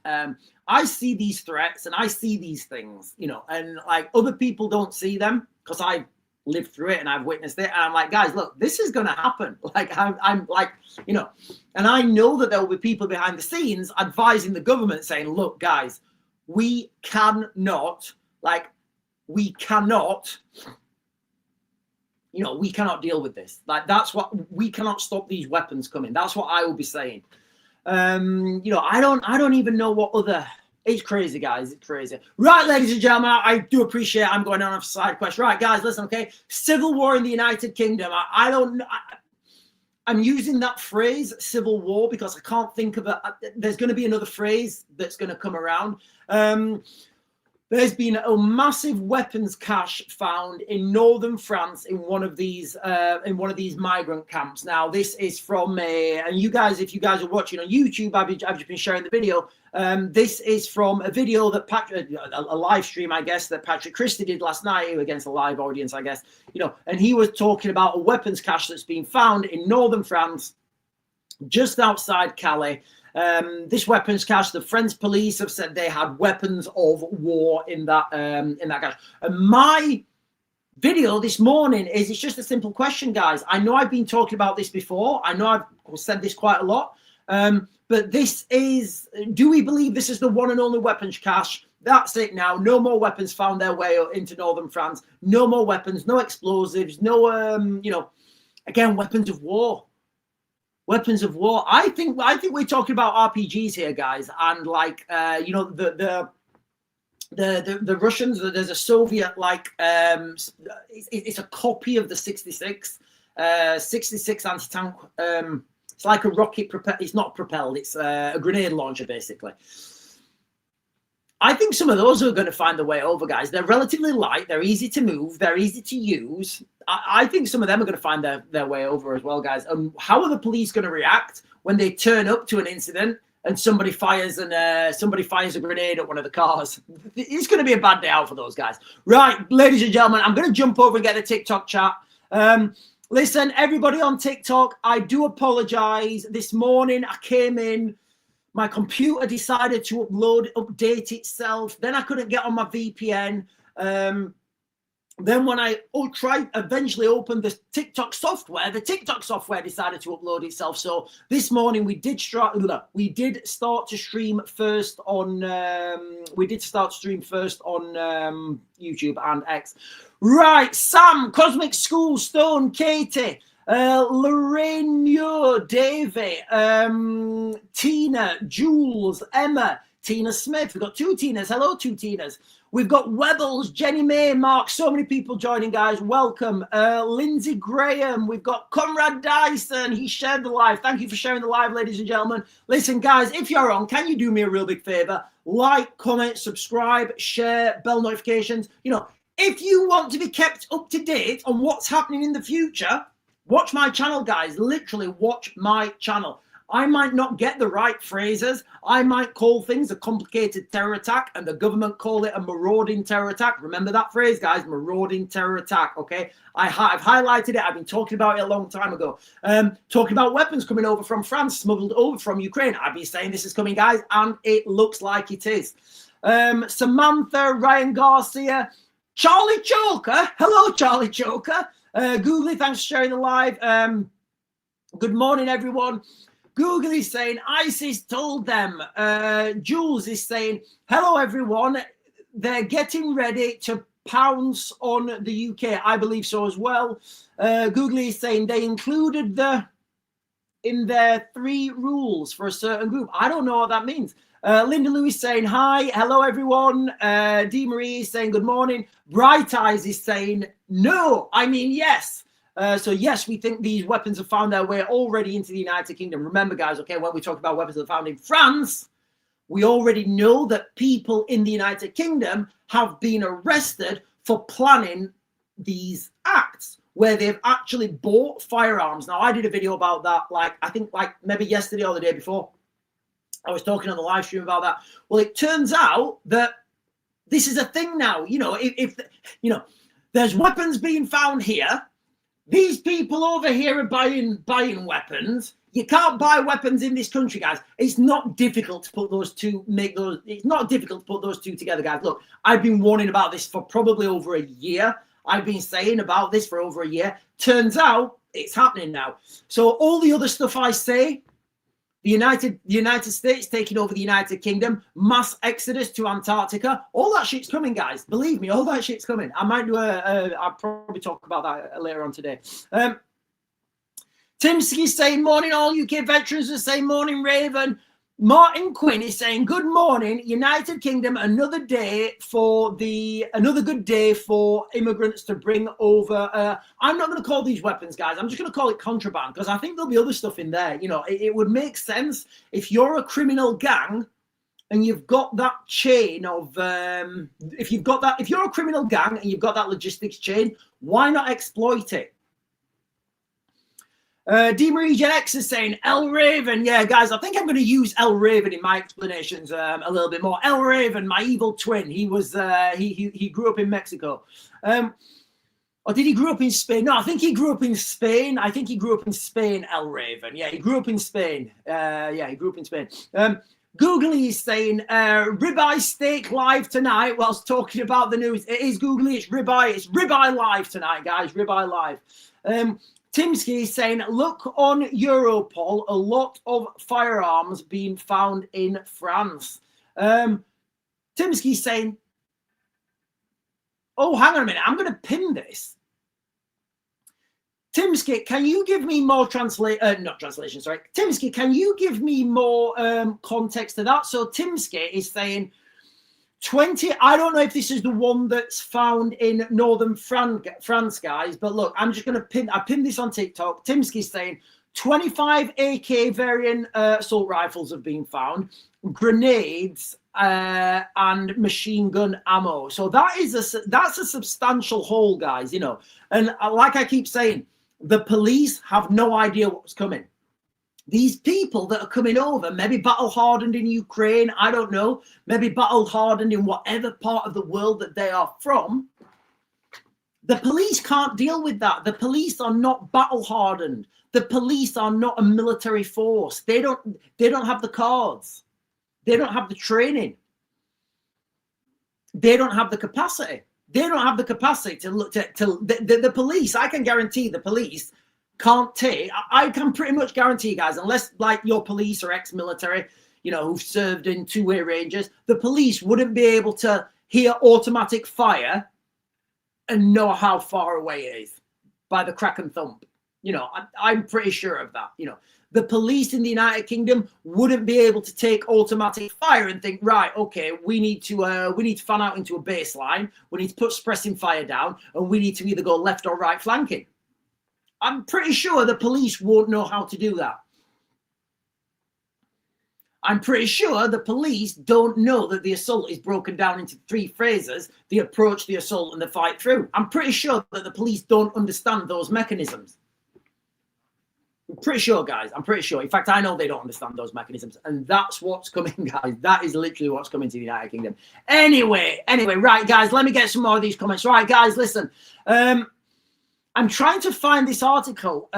Speaker 1: I see these threats and I see these things, you know, and like other people don't see them because I lived through it and I've witnessed it. And I'm like, guys, look, this is going to happen. Like, I'm like, you know, and I know that there will be people behind the scenes advising the government saying, look, guys, we cannot, you know, we cannot deal with this. Like, that's what, we cannot stop these weapons coming. That's what I will be saying. You know, I don't even know what other, it's crazy, guys. It's crazy. Right, ladies and gentlemen, I do appreciate I'm going on a side quest. Right, guys, listen, okay? Civil war in the United Kingdom. I don't know. I'm using that phrase, civil war, because I can't think of it. There's going to be another phrase that's going to come around. There's been a massive weapons cache found in northern France in one of these migrant camps. Now, this is from and you guys, if you guys are watching on YouTube, I've just been sharing the video. This is from a video that a live stream, I guess, that Patrick Christie did last night against a live audience, I guess, you know, and he was talking about a weapons cache that's been found in northern France, just outside Calais. This weapons cache, the French police have said they had weapons of war in that cache. And my video this morning is, it's just a simple question, guys. I know I've been talking about this before. I know I've said this quite a lot. But this is, do we believe this is the one and only weapons cache? That's it now. No more weapons found their way into northern France. No more weapons, no explosives, no, you know, again, weapons of war. Weapons of war. I think we're talking about RPGs here, guys, and like you know, the Russians. There's a Soviet like it's a copy of the 66 anti-tank. It's like a rocket. It's not propelled. It's a grenade launcher, basically. I think some of those are going to find their way over, guys. They're relatively light. They're easy to move. They're easy to use. I think some of them are going to find their way over as well, guys. How are the police going to react when they turn up to an incident and somebody fires a grenade at one of the cars? It's going to be a bad day out for those guys. Right, ladies and gentlemen, I'm going to jump over and get a TikTok chat. Listen, everybody on TikTok, I do apologize. This morning I came in. My computer decided to update itself. Then I couldn't get on my VPN. Then when I eventually opened the TikTok software decided to upload itself. So this morning we did start to stream first on YouTube and X. Right, Sam, Cosmic School, Stone, Katie, Lorraine, Davey, Tina, Jules, Emma, Tina Smith. We've got two Tinas. Hello, two Tinas. We've got Webbles, Jenny May, Mark. So many people joining, guys. Welcome. Lindsay Graham. We've got Conrad Dyson. He shared the live. Thank you for sharing the live, ladies and gentlemen. Listen, guys, if you're on, can you do me a real big favor? Like, comment, subscribe, share, bell notifications. You know, if you want to be kept up to date on what's happening in the future, watch my channel, guys. Literally watch my channel. I might not get the right phrases. I might call things a complicated terror attack and the government call it a marauding terror attack. Remember that phrase, guys, marauding terror attack, okay? I've highlighted it. I've been talking about it a long time ago. Talking about weapons coming over from France, smuggled over from Ukraine. I've been saying this is coming, guys, and it looks like it is. Samantha, Ryan Garcia, Charlie Choker. Hello, Charlie Choker. Googly, thanks for sharing the live. Good morning, everyone. Google is saying ISIS told them. Jules is saying, hello, everyone. They're getting ready to pounce on the UK. I believe so as well. Google is saying they included in their 3 rules for a certain group. I don't know what that means. Linda Lewis saying hi. Hello, everyone. Dee Marie is saying good morning. Bright Eyes is saying no. I mean, yes. So yes, we think these weapons have found their way already into the United Kingdom. Remember, guys, okay, when we talk about weapons that are found in France, we already know that people in the United Kingdom have been arrested for planning these acts where they've actually bought firearms. Now, I did a video about that, I think maybe yesterday or the day before. I was talking on the live stream about that. Well, it turns out that this is a thing now. You know, if there's weapons being found here. These people over here are buying weapons. You can't buy weapons in this country, guys. It's not difficult to put those two, it's not difficult to put those two together, guys. Look, I've been warning about this for probably over a year. I've been saying about this for over a year. Turns out it's happening now. So all the other stuff I say, the United States taking over the United Kingdom, mass exodus to Antarctica, all that shit's coming, guys. Believe me, all that shit's coming. I might do I'll probably talk about that later on today. Timsky's saying morning, all UK veterans are saying morning, Raven. Martin Quinn is saying good morning, United Kingdom. Another good day for immigrants to bring over. I'm not going to call these weapons, guys. I'm just going to call it contraband because I think there'll be other stuff in there. You know, it would make sense if you're a criminal gang and you've got that chain of if you're a criminal gang and you've got that logistics chain, why not exploit it? D. Marie Gen X is saying El Raven. Yeah, guys, I think I'm going to use El Raven in my explanations a little bit more. El Raven, my evil twin. He was he grew up in Mexico. Or did he grow up in Spain? No, I think he grew up in Spain. El Raven. Yeah, he grew up in Spain. He grew up in Spain. Googly is saying ribeye steak live tonight whilst talking about the news. It is Googly. It's ribeye live tonight, guys. Ribeye live. Timsky is saying, look on Europol, a lot of firearms being found in France. Timsky is saying, oh, hang on a minute, I'm going to pin this. Timsky, can you give me more Timsky, can you give me more context to that? So Timsky is saying 20, I don't know if this is the one that's found in northern France, guys, but look, I'm just going to I pinned this on TikTok. Timsky's saying 25 AK variant assault rifles have been found, grenades and machine gun ammo. So that's a substantial haul, guys, you know. And like I keep saying, the police have no idea what's coming. These people that are coming over, maybe battle-hardened in Ukraine, I don't know, maybe battle-hardened in whatever part of the world that they are from, the police can't deal with that. The police are not battle-hardened. The police are not a military force. They don't have the cards. They don't have the training. They don't have the capacity. They don't have the capacity to look to the police. I can guarantee the police can't take, I can pretty much guarantee you guys, unless like your police or ex-military, you know, who've served in two-way ranges, the police wouldn't be able to hear automatic fire and know how far away it is by the crack and thump. You know, I'm pretty sure of that. You know, the police in the United Kingdom wouldn't be able to take automatic fire and think, right, okay, we need to fan out into a baseline. We need to put suppressing fire down, and we need to either go left or right flanking. I'm pretty sure the police won't know how to do that. I'm pretty sure the police don't know that the assault is broken down into 3 phases: the approach, the assault, and the fight through. I'm pretty sure that the police don't understand those mechanisms. I'm pretty sure, guys. I'm pretty sure. In fact, I know they don't understand those mechanisms. And that's what's coming, guys. That is literally what's coming to the United Kingdom. Anyway, right, guys, let me get some more of these comments. Right, guys, listen. I'm trying to find this article.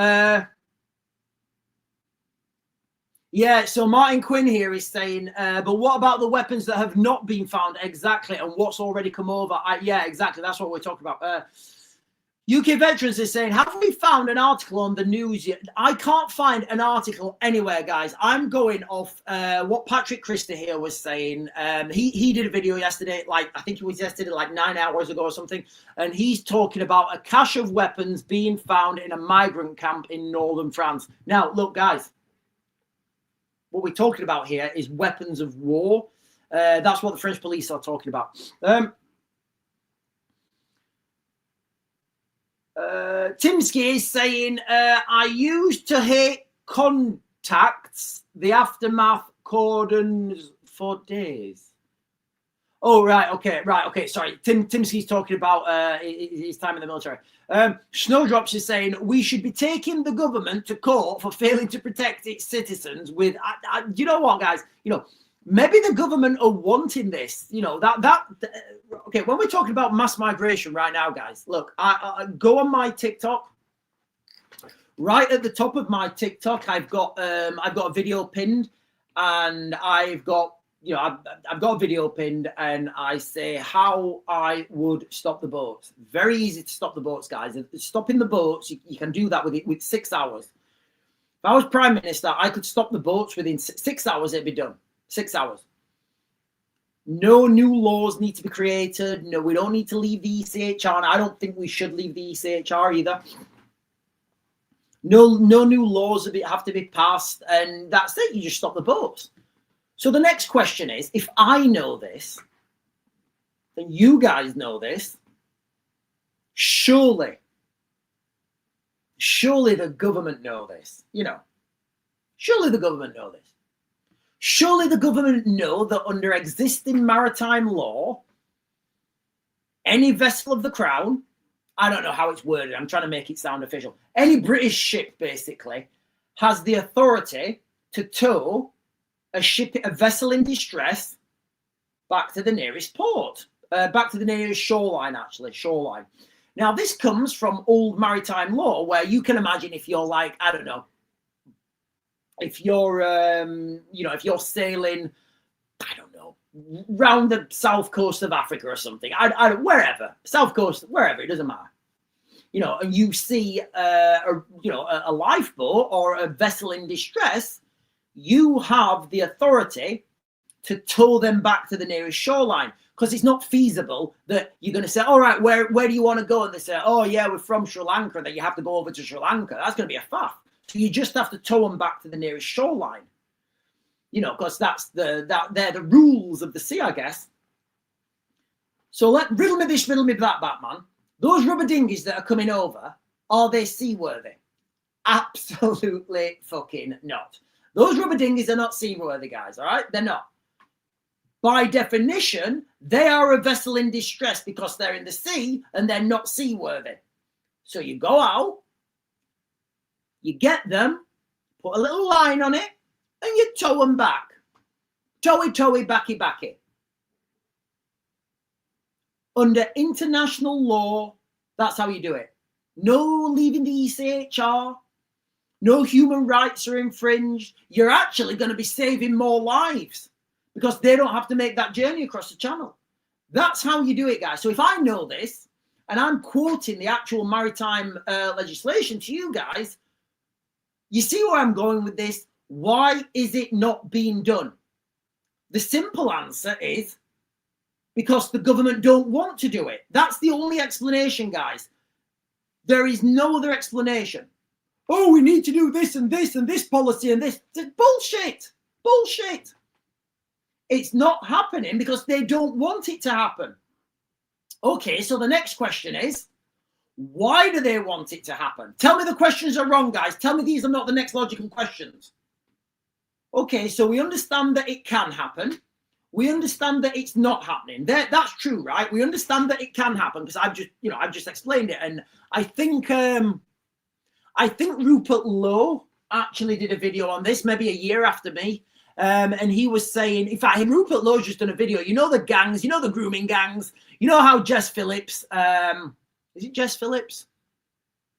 Speaker 1: Yeah, so Martin Quinn here is saying, but what about the weapons that have not been found exactly and what's already come over? Yeah, exactly. That's what we're talking about. UK Veterans is saying, have we found an article on the news yet? I can't find an article anywhere, guys. I'm going off what Patrick Christie here was saying. He did a video yesterday, like I think it was yesterday, like 9 hours ago or something. And he's talking about a cache of weapons being found in a migrant camp in northern France. Now, look, guys, what we're talking about here is weapons of war. That's what the French police are talking about. Timsky is saying, I used to hate contacts, the aftermath cordons for days. Oh, right, okay, sorry. Timsky's talking about his time in the military. Snowdrops is saying, we should be taking the government to court for failing to protect its citizens with, you know what, guys, you know, maybe the government are wanting this, you know, okay, when we're talking about mass migration right now, guys, look, I go on my TikTok. Right at the top of my TikTok, I've got a video pinned, and I've got a video pinned, and I say how I would stop the boats. Very easy to stop the boats, guys. Stopping the boats, you can do that with 6 hours. If I was Prime Minister, I could stop the boats within 6 hours. It'd be done. 6 hours. No new laws need to be created. No, we don't need to leave the ECHR, and I don't think we should leave the ECHR either. No new laws have to be passed, and that's it. You just stop the boats. So the next question is, if I know this, and you guys know this, surely the government know this. You know, surely the government know this. Surely the government know that under existing maritime law, any vessel of the Crown, I don't know how it's worded, I'm trying to make it sound official, any British ship basically has the authority to tow a vessel in distress back to the nearest port, back to the nearest shoreline, actually, shoreline. Now, this comes from old maritime law, where you can imagine if you're like, I don't know, if you're, if you're sailing, I don't know, round the south coast of Africa or something, wherever, south coast, wherever, it doesn't matter. You know, and you see, a lifeboat or a vessel in distress, you have the authority to tow them back to the nearest shoreline, because it's not feasible that you're going to say, all right, where do you want to go? And they say, oh, yeah, we're from Sri Lanka, that you have to go over to Sri Lanka. That's going to be a faff. So you just have to tow them back to the nearest shoreline, you know, because they're the rules of the sea, I guess. So riddle me this, riddle me that, Batman. Those rubber dinghies that are coming over, are they seaworthy? Absolutely fucking not. Those rubber dinghies are not seaworthy, guys, all right? They're not. By definition, they are a vessel in distress because they're in the sea and they're not seaworthy. So you go out, you get them, put a little line on it, and you tow them back. Towy, backy. Under international law, that's how you do it. No leaving the ECHR. No human rights are infringed. You're actually going to be saving more lives because they don't have to make that journey across the channel. That's how you do it, guys. So if I know this, and I'm quoting the actual maritime legislation to you guys, you see where I'm going with this? Why is it not being done? The simple answer is because the government don't want to do it. That's the only explanation, guys. There is no other explanation. Oh, we need to do this and this and this policy and this. Bullshit. Bullshit. It's not happening because they don't want it to happen. Okay, so the next question is, why do they want it to happen? Tell me the questions are wrong, guys. Tell me these are not the next logical questions. Okay, so we understand that it can happen. We understand that it's not happening. That's true, right? We understand that it can happen because I've just explained it. And I think Rupert Lowe actually did a video on this, maybe a year after me. And he was saying, in fact, Rupert Lowe's just done a video. You know the gangs, you know the grooming gangs. You know how Jess Phillips, is it Jess Phillips?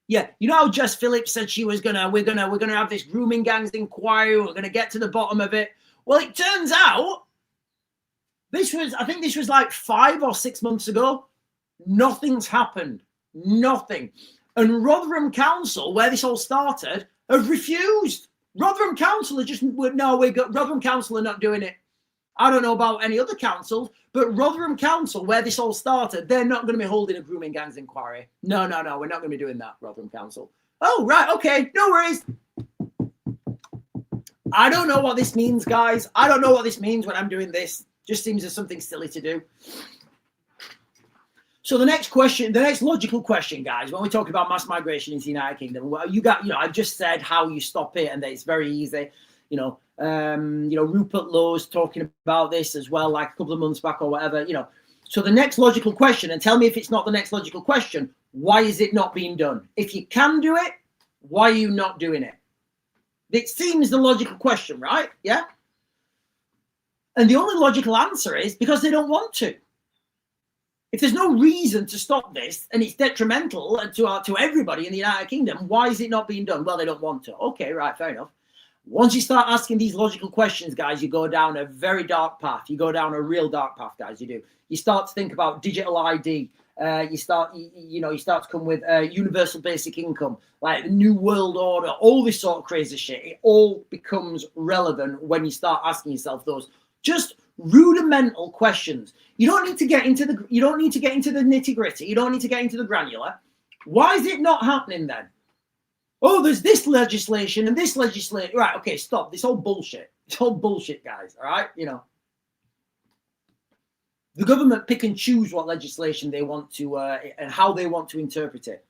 Speaker 1: Yeah, you know how Jess Phillips said she was we're gonna have this grooming gangs inquiry. We're gonna get to the bottom of it. Well, it turns out I think this was like 5 or 6 months ago. Nothing's happened. Nothing. And Rotherham Council, where this all started, have refused. Rotherham Council are just, Rotherham Council are not doing it. I don't know about any other councils, but Rotherham Council, where this all started, they're not going to be holding a grooming gangs inquiry. No, we're not going to be doing that, Rotherham Council. Oh, right, okay, no worries. I don't know what this means, guys. I don't know what this means when I'm doing this. Just seems as something silly to do. So the next question, the next logical question, guys, when we talk about mass migration into the United Kingdom, well, I've just said how you stop it, and that it's very easy. Rupert Lowe's talking about this as well, like a couple of months back or whatever. So the next logical question, and tell me if it's not the next logical question: why is it not being done? If you can do it, why are you not doing it? It seems the logical question, right? Yeah. And the only logical answer is because they don't want to. If there's no reason to stop this and it's detrimental to everybody in the United Kingdom, why is it not being done? Well, they don't want to. Okay, right, fair enough. Once you start asking these logical questions, guys, you go down a very dark path. You go down a real dark path, guys, you do. You start to think about digital ID. You start to come with universal basic income, like the New World Order, all this sort of crazy shit. It all becomes relevant when you start asking yourself those just rudimental questions. You don't need to get into the nitty gritty. You don't need to get into the granular. Why is it not happening then? Oh, there's this legislation and this legislation. Right, okay, stop. This whole bullshit. It's whole bullshit, guys. All right, the government pick and choose what legislation they want to and how they want to interpret it.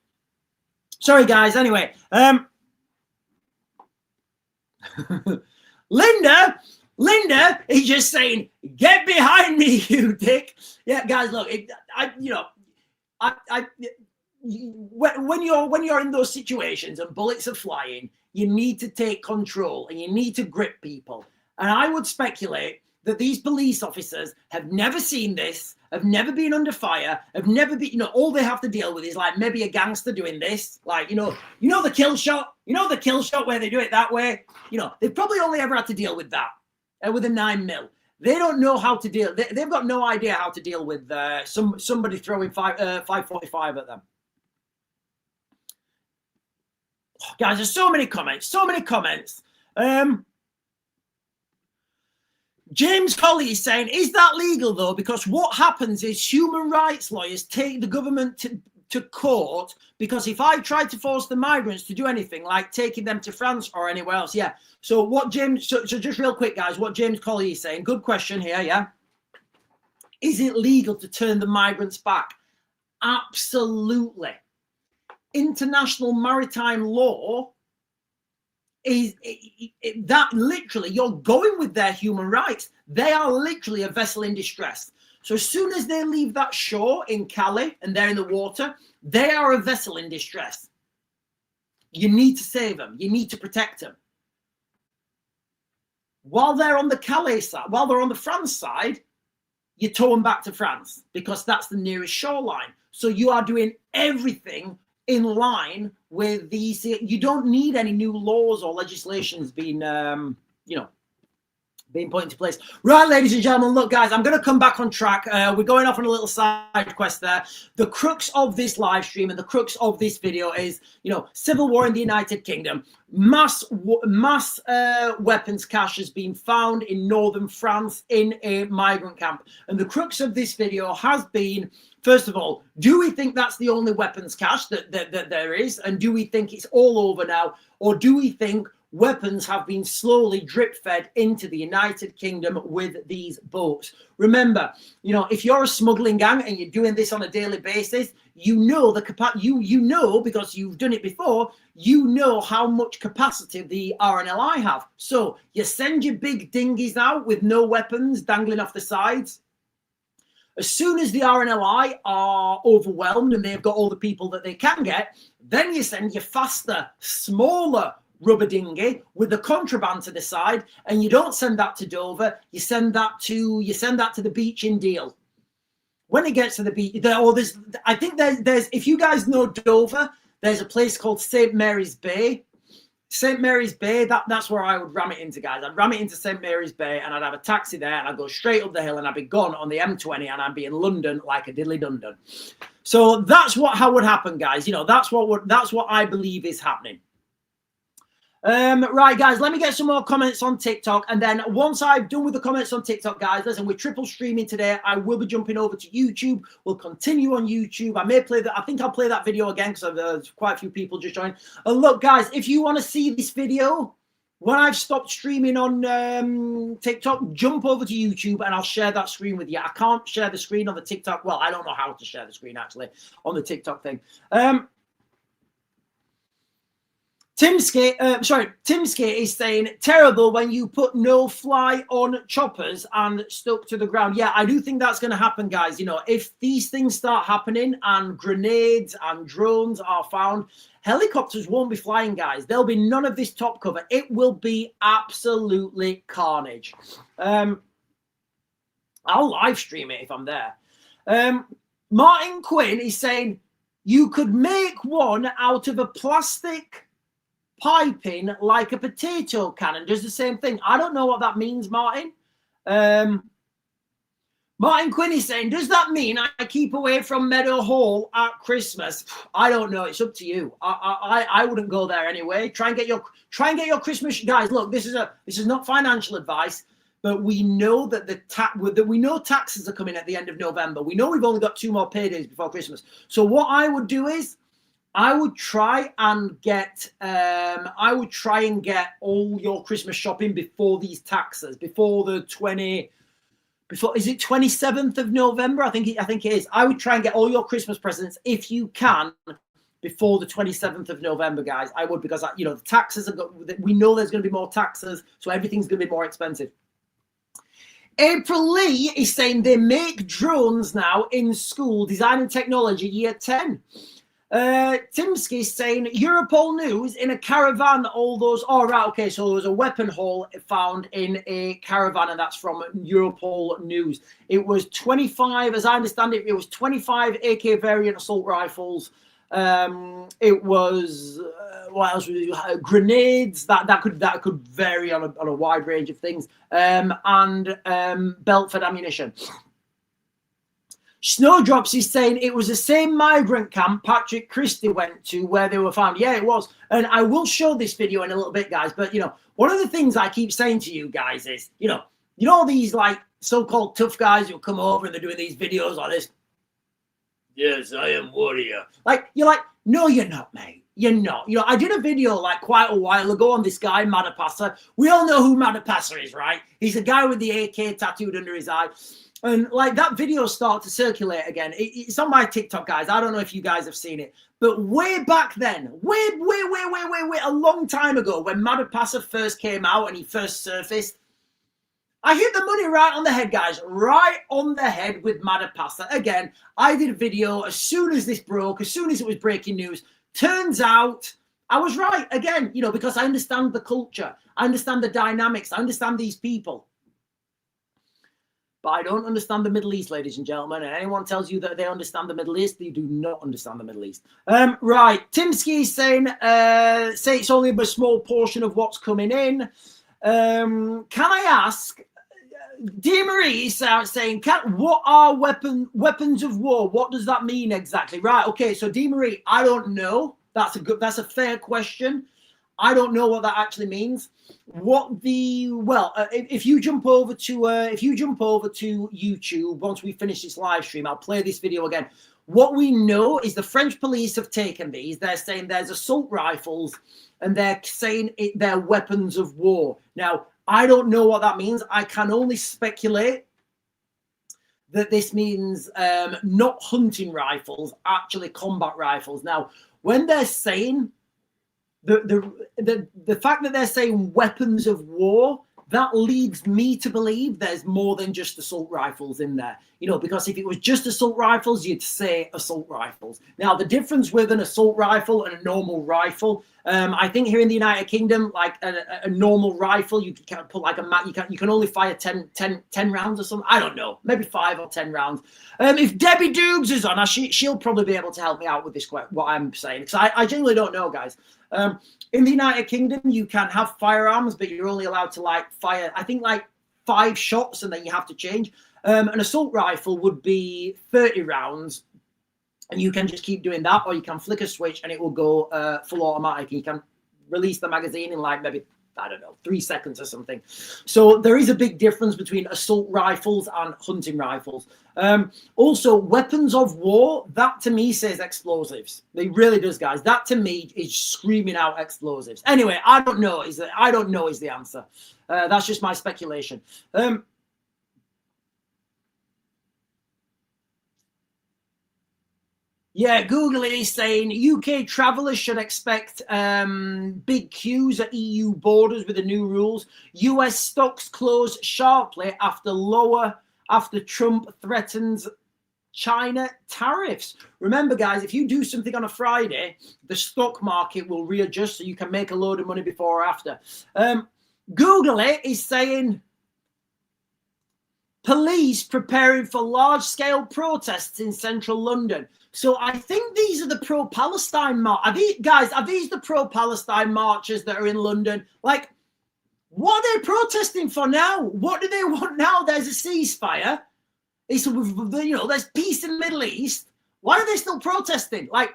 Speaker 1: Sorry, guys. Anyway, Linda is just saying, "Get behind me, you dick." Yeah, guys, look, when you're in those situations and bullets are flying, you need to take control and you need to grip people. And I would speculate that these police officers have never seen this, have never been under fire, have never been, all they have to deal with is like maybe a gangster doing this, like, the kill shot, where they do it that way. They've probably only ever had to deal with that. With a 9mm, they don't know how to deal. They've got no idea how to deal with somebody throwing 545 at them. Oh, guys, there's so many comments. James Colley is saying, is that legal though? Because what happens is human rights lawyers take the government to court, because if I tried to force the migrants to do anything like taking them to France or anywhere else, yeah. So just real quick, guys, what James Colley is saying, good question here, yeah. Is it legal to turn the migrants back? Absolutely. International maritime law is that literally you're going with their human rights. They are literally a vessel in distress. So as soon as they leave that shore in Calais and they're in the water, they are a vessel in distress. You need to save them. You need to protect them. While they're on the Calais side, while they're on the France side, you tow them back to France because that's the nearest shoreline. So you are doing everything in line with these. You don't need any new laws or legislations being put into place. Right, ladies and gentlemen, look, guys, I'm going to come back on track. We're going off on a little side quest there. The crux of this live stream and the crux of this video is, civil war in the United Kingdom. Mass weapons cache has been found in northern France in a migrant camp. And the crux of this video has been, first of all, do we think that's the only weapons cache that there is? And do we think it's all over now? Or do we think weapons have been slowly drip fed into the United Kingdom with these boats? Remember, if you're a smuggling gang and you're doing this on a daily basis, because you've done it before, how much capacity the RNLI have. So you send your big dinghies out with no weapons dangling off the sides. As soon as the RNLI are overwhelmed and they've got all the people that they can get, then you send your faster, smaller rubber dinghy with the contraband to the side, and you don't send that to Dover. You send that to the beach in Deal. When it gets to the beach, I think there's if you guys know Dover, there's a place called St. Mary's Bay. St. Mary's Bay, that's where I would ram it into, guys. I'd ram it into St. Mary's Bay, and I'd have a taxi there, and I'd go straight up the hill, and I'd be gone on the M20, and I'd be in London like a diddly dun-dun. So that's how would happen, guys. You know, that's what I believe is happening. Right, guys, let me get some more comments on TikTok, and then once I've done with the comments on TikTok, guys, listen, we're triple streaming today. I will be jumping over to YouTube. We'll continue on YouTube. I may play that. I think I'll play that video again because there's quite a few people just joined. And look, guys, if you want to see this video when I've stopped streaming on TikTok, jump over to YouTube and I'll share that screen with you. I can't share the screen on the TikTok. Well, I don't know how to share the screen actually on the TikTok thing. Tim Skate is saying, terrible when you put no fly on choppers and stuck to the ground. Yeah, I do think that's going to happen, guys. You know, if these things start happening and grenades and drones are found, helicopters won't be flying, guys. There'll be none of this top cover. It will be absolutely carnage. I'll live stream it if I'm there. Martin Quinn is saying, you could make one out of a plastic piping like a potato cannon. Does the same thing. I don't know what that means, Martin. Martin Quinn is saying, does that mean I keep away from Meadow Hall at Christmas? I don't know. It's up to you. I wouldn't go there anyway. Try and get your Christmas, guys. Look, this is not financial advice, but we know that we know taxes are coming at the end of November. We know we've only got 2 more paydays before Christmas. So what I would do is I would try and get all your Christmas shopping before these taxes, before the 27th of November? I think it is. I would try and get all your Christmas presents if you can before the 27th of November, guys. I would, because you know the taxes we know there's going to be more taxes, so everything's going to be more expensive. April Lee is saying they make drones now in school, design and technology, year 10. Timsky is saying Europol news in a caravan, all those. Oh, right, okay, so there was a weapon haul found in a caravan, and that's from Europol news. It was 25, as I understand it, it was 25 AK variant assault rifles. It was what else? Grenades that could vary on a wide range of things, and Belford ammunition. Snowdrops is saying it was the same migrant camp Patrick Christie went to where they were found. Yeah, it was. And I will show this video in a little bit, guys. But, you know, one of the things I keep saying to you guys is, you know all these, like, so-called tough guys who come over and they're doing these videos like this. Yes, I am warrior. Like, you're like, no, you're not, mate. You're not. You know, I did a video, like, quite a while ago on this guy, Madapasa. We all know who Madapasa is, right? He's a guy with the AK tattooed under his eye. And like that video started to circulate again. It's on my TikTok, guys. I don't know if you guys have seen it, but way back then, way, a long time ago, when Madapasa first came out and he first surfaced, I hit the money right on the head, guys. Right on the head with Madapasa. Again, I did a video as soon as this broke, as soon as it was breaking news. Turns out I was right again, you know, because I understand the culture. I understand the dynamics. I understand these people. But I don't understand the Middle East, ladies and gentlemen. And anyone tells you that they understand the Middle East, they do not understand the Middle Eest. Right. Timsky is saying, say it's only a small portion of what's coming in. Can I ask, Dear Marie is saying, what are weapons of war? What does that mean exactly? Right. Okay. So Dear Marie, I don't know. That's a fair question. I don't know what that actually means. If you jump over to YouTube once we finish this live stream, I'll play this video again. What we know is the French police have taken these. They're saying there's assault rifles, and they're saying they're weapons of war. Now, I don't know what that means. I can only speculate that this means not hunting rifles, actually combat rifles. Now, when they're saying the fact that they're saying weapons of war, that leads me to believe there's more than just assault rifles in there. because if it was just assault rifles, you'd say assault rifles. Now, the difference with an assault rifle and a normal rifle, I think here in the United Kingdom, like a normal rifle, you can put like you can only fire 10 rounds or something. I don't know, maybe 5 or 10 rounds. If Debbie Doogs is on, she'll probably be able to help me out with this, what I'm saying, because I genuinely don't know, guys. In the United Kingdom, you can have firearms, but you're only allowed to like fire, I think, like 5 shots, and then you have to change. An assault rifle would be 30 rounds, and you can just keep doing that, or you can flick a switch and it will go full automatic. You can release the magazine in like maybe, I don't know, 3 seconds or something. So there is a big difference between assault rifles and hunting rifles. Also, weapons of war, that to me says explosives. It really does, guys. That to me is screaming out explosives. Anyway, I don't know is the answer. That's just my speculation. Yeah, Google is saying UK travellers should expect big queues at EU borders with the new rules. US stocks close sharply after Trump threatens China tariffs. Remember, guys, if you do something on a Friday, the stock market will readjust so you can make a load of money before or after. Google it is saying police preparing for large-scale protests in central London. So I think these are the pro-Palestine marches. Are these the pro-Palestine marchers that are in London? Like, what are they protesting for now? What do they want now? There's a ceasefire. There's peace in the Middle East. Why are they still protesting? Like,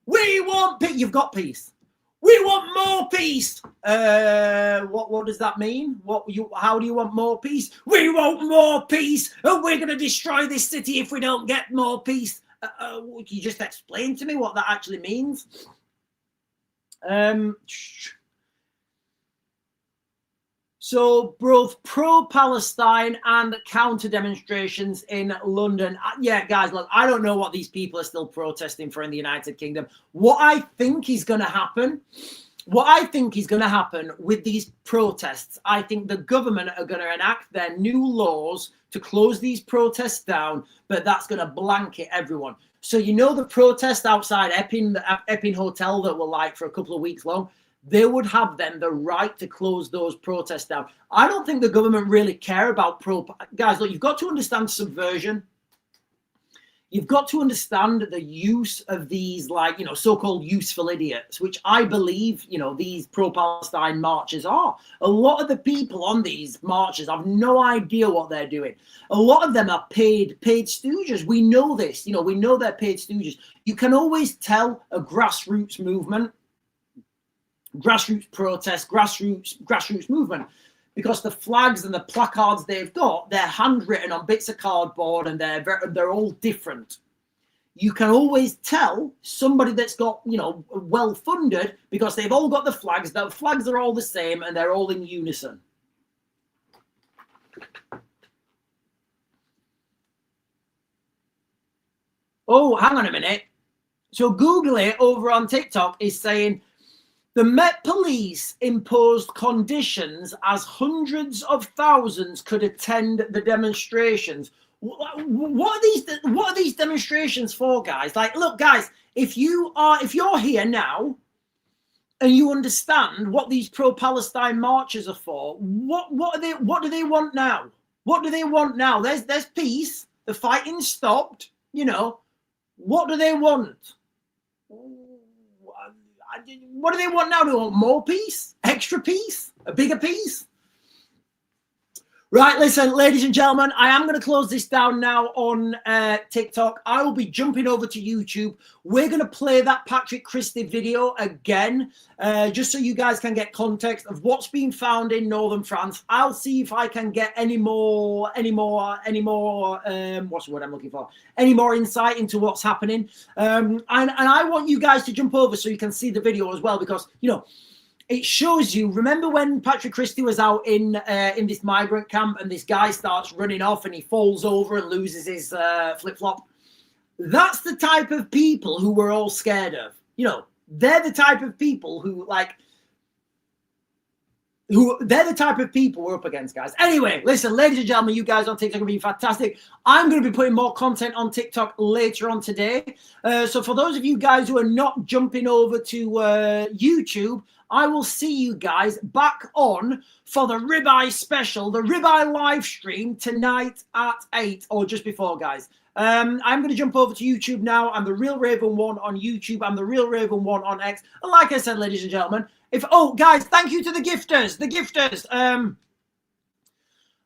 Speaker 1: we want peace. You've got peace. We want more peace. What does that mean? How do you want more peace? We want more peace, and we're going to destroy this city if we don't get more peace. Can you just explain to me what that actually means? So both pro-Palestine and counter demonstrations in London. Yeah, guys, look, I don't know what these people are still protesting for in the United Kingdom. What I think is going to happen with these protests, I think the government are going to enact their new laws to close these protests down, but that's going to blanket everyone. So the protest outside Epping, the Epping Hotel that were like for a couple of weeks long, they would have the right to close those protests down. I don't think the government really care about guys, look, you've got to understand subversion. You've got to understand the use of these, so-called useful idiots, which I believe, these pro-Palestine marches are. A lot of the people on these marches have no idea what they're doing. A lot of them are paid stooges. We know this. We know they're paid stooges. You can always tell a grassroots movement, grassroots protest, grassroots movement, because the flags and the placards they've got, they're handwritten on bits of cardboard, and they're all different. You can always tell somebody that's got, well funded, because they've all got the flags. The flags are all the same, and they're all in unison. Oh, hang on a minute. So Google it over on TikTok is saying, the Met Police imposed conditions as hundreds of thousands could attend the demonstrations. What are these demonstrations for, guys? Like, look, guys, if you're here now and you understand what these pro-Palestine marches are for, what do they want now? What do they want now? There's peace. The fighting stopped. What do they want? What do they want now? Do they want more peace? Extra peace? A bigger peace? Right, listen, ladies and gentlemen, I am going to close this down now on TikTok. I will be jumping over to YouTube. We're going to play that Patrick Christie video again, just so you guys can get context of what's being found in northern France. I'll see if I can get any more, what's the word I'm looking for? Any more insight into what's happening. And I want you guys to jump over so you can see the video as well, because, it shows you, remember when Patrick Christie was out in this migrant camp and this guy starts running off and he falls over and loses his flip-flop? That's the type of people who we're all scared of. They're the type of people who, they're the type of people we're up against, guys. Anyway, listen, ladies and gentlemen, you guys on TikTok are being fantastic. I'm going to be putting more content on TikTok later on today. So for those of you guys who are not jumping over to YouTube, I will see you guys back on for the ribeye special, the ribeye live stream tonight at 8 or just before, guys. I'm going to jump over to YouTube now. I'm the Real Raven 1 on YouTube. I'm the Real Raven 1 on X. And like I said, ladies and gentlemen, guys, thank you to the gifters.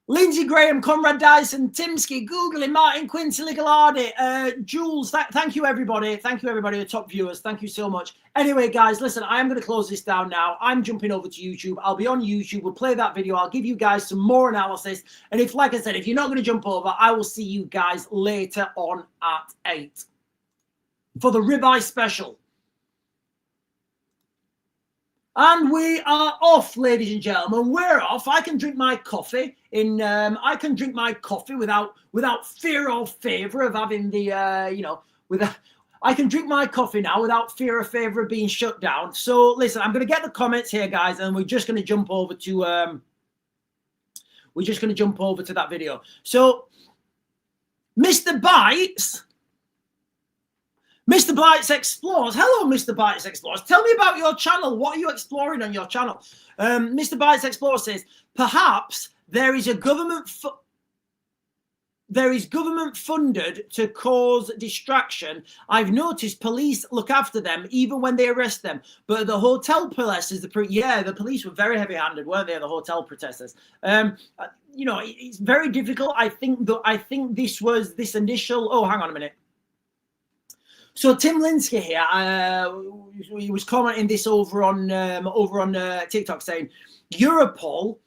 Speaker 1: Lindsay Graham, Conrad Dyson, Timsky, Googly, Martin, Quincy Ligalardi, Jules, thank you everybody. Thank you everybody, the top viewers. Thank you so much. Anyway, guys, listen, I am going to close this down now. I'm jumping over to YouTube. I'll be on YouTube. We'll play that video. I'll give you guys some more analysis. And if, like I said, if you're not going to jump over, I will see you guys later on at 8 for the ribeye special. And we are off, ladies and gentlemen. We're off. I can drink my coffee without fear or favor of having the I can drink my coffee now without fear or favor of being shut down. So listen, I'm going to get the comments here, guys, and we're just going to jump over to that video. So, Mr. Bites Explores. Hello, Mr. Bites Explores. Tell me about your channel. What are you exploring on your channel? Mr. Bites Explores says, perhaps there is government funded to cause distraction. I've noticed police look after them even when they arrest them. But the hotel protesters, the police were very heavy-handed, weren't they? The hotel protesters. It's very difficult. I think this initial. Oh, hang on a minute. So Tim Linsky here, he was commenting this over on TikTok, saying Europol,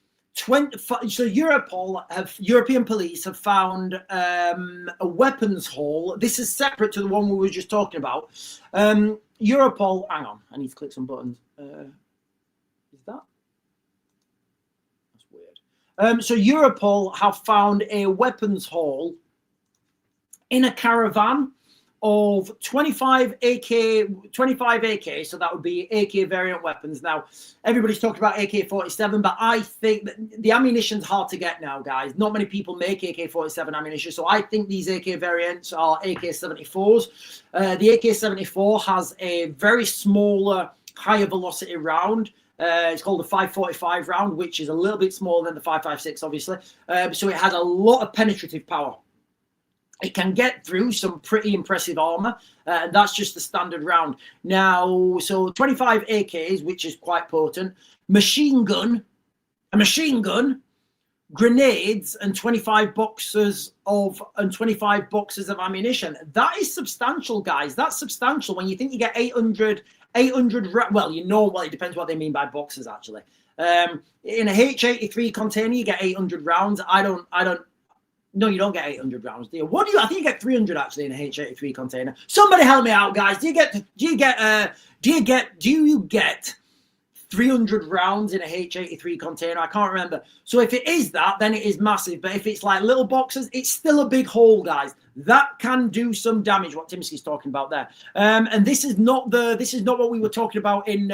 Speaker 1: European police have found a weapons haul. This is separate to the one we were just talking about. Europol, hang on, I need to click some buttons. Is that? That's weird. So Europol have found a weapons haul in a caravan of 25 AK, so that would be AK variant weapons. Now, everybody's talking about AK-47, but I think that the ammunition's hard to get now, guys. Not many people make AK-47 ammunition, so I think these AK variants are AK-74s. The AK-74 has a very smaller, higher velocity round. It's called a 545 round, which is a little bit smaller than the 556, obviously. So it has a lot of penetrative power. It can get through some pretty impressive armor. That's just the standard round. Now, so 25 AKs, which is quite potent. A machine gun, grenades, and 25 boxes of ammunition. That is substantial, guys. That's substantial. When you think you get 800. Well, it depends what they mean by boxes, actually. In a H-83 container, you get 800 rounds. No, you don't get 800 rounds, do you? I think you get 300 actually in a H-83 container. Somebody help me out, guys. Do you get 300 rounds in a H-83 container? I can't remember. So if it is that, then it is massive. But if it's like little boxes, it's still a big hole, guys. That can do some damage. What Timsky's talking about there. And this is not what we were talking about in.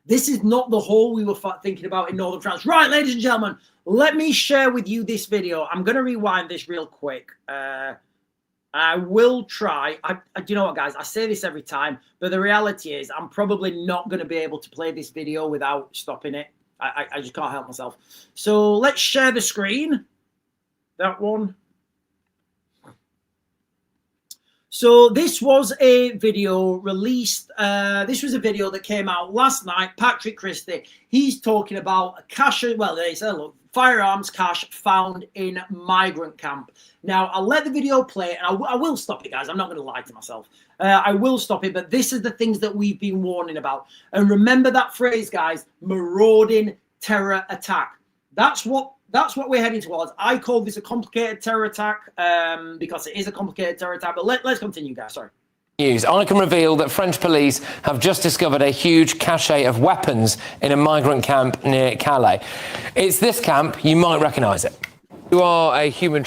Speaker 1: This is not the hole we were thinking about in Northern France. Right, ladies and gentlemen, let me share with you this video. I'm going to rewind this real quick. I will try. You know what, guys? I say this every time, but the reality is I'm probably not going to be able to play this video without stopping it. I just can't help myself. So let's share the screen. That one. So this was a video released. This was a video that came out last night. Patrick Christie, he's talking about cash. Well, they said, look, firearms cache found in migrant camp. Now, I'll let the video play, and I will stop it, guys. I'm not going to lie to myself. I will stop it, but this is the things that we've been warning about. And remember that phrase, guys, marauding terror attack. That's what we're heading towards. I call this a complicated terror attack because it is a complicated terror attack. But let's continue, guys. Sorry.
Speaker 2: News. I can reveal that French police have just discovered a huge cache of weapons in a migrant camp near Calais. It's this camp. You might recognise it. You are a human.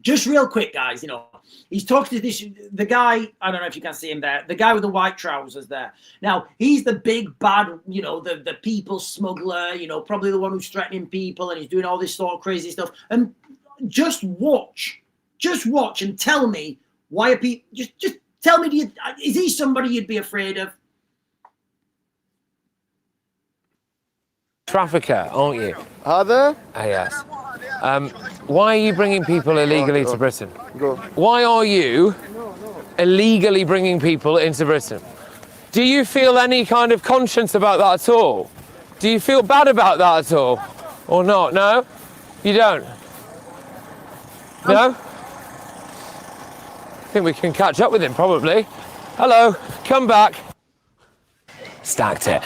Speaker 1: just real quick, guys, you know, he's talking to the guy, I don't know if you can see him there, the guy with the white trousers there. Now, he's the big bad, you know, the people smuggler, you know, probably the one who's threatening people, and he's doing all this sort of crazy stuff. And just watch and tell me why are people, just tell me, is he somebody you'd be afraid of?
Speaker 2: Trafficker, aren't you?
Speaker 4: Are there?
Speaker 2: Yes. Why are you bringing people illegally to Britain?
Speaker 4: Go.
Speaker 2: Why are you illegally bringing people into Britain? Do you feel any kind of conscience about that at all? Do you feel bad about that at all? Or not? No? You don't? No? I think we can catch up with him, probably. Hello, come back. Stacked it.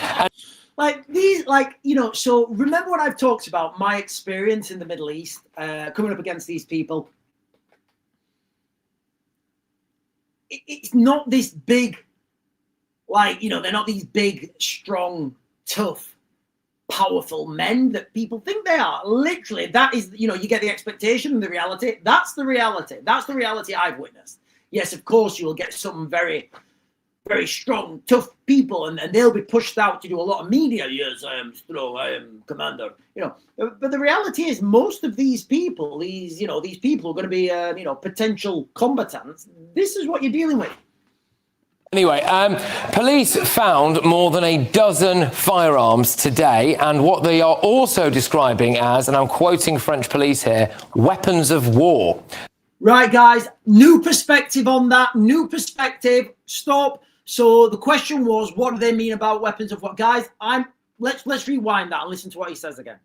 Speaker 1: Like these, like, you know, so remember what I've talked about, my experience in the Middle East, coming up against these people. It's not this big, like, you know, they're not these big, strong, tough, powerful men that people think they are. Literally, that is, you know, you get the expectation and the reality. That's the reality. That's the reality I've witnessed. Yes, of course, you'll get some very strong, tough people, and they'll be pushed out to do a lot of media. Yes, I am strong, I am commander. You know, but the reality is, most of these people, these people are going to be, you know, potential combatants. This is what you're dealing with.
Speaker 2: Anyway, police found more than a dozen firearms today, and what they are also describing as, and I'm quoting French police here, weapons of war.
Speaker 1: Right, guys, new perspective on that. New perspective. Stop. So the question was, what do they mean about weapons of war? Guys, let's rewind that and listen to what he says again.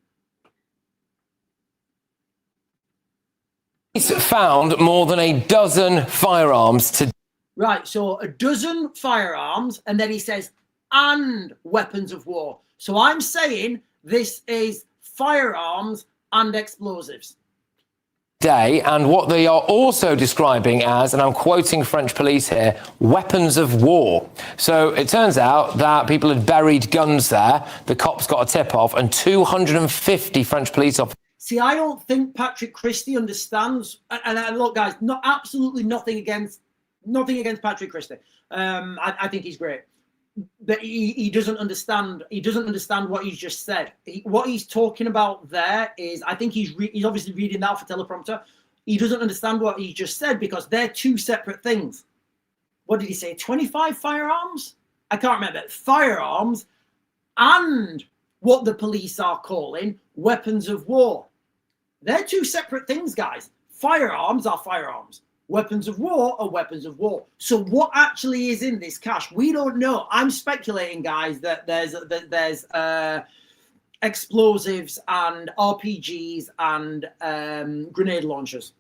Speaker 2: Police found more than a dozen firearms today.
Speaker 1: Right, so a dozen firearms, and then he says, and weapons of war. So I'm saying this is firearms and explosives.
Speaker 2: Day, and what they are also describing as, and I'm quoting French police here, weapons of war. So it turns out that people had buried guns there. The cops got a tip off, and 250 French police officers.
Speaker 1: See, I don't think Patrick Christie understands. And look, guys, absolutely nothing against Patrick Christie. I think he's great, but he doesn't understand. He doesn't understand what he's just said. What he's talking about there is, I think he's obviously reading that for teleprompter. He doesn't understand what he just said, because they're two separate things. What did he say? 25 firearms? I can't remember. Firearms and what the police are calling weapons of war. They're two separate things, guys. Firearms are firearms. Weapons of war are weapons of war. So what actually is in this cache? We don't know. I'm speculating, guys, that there's explosives and RPGs and grenade launchers.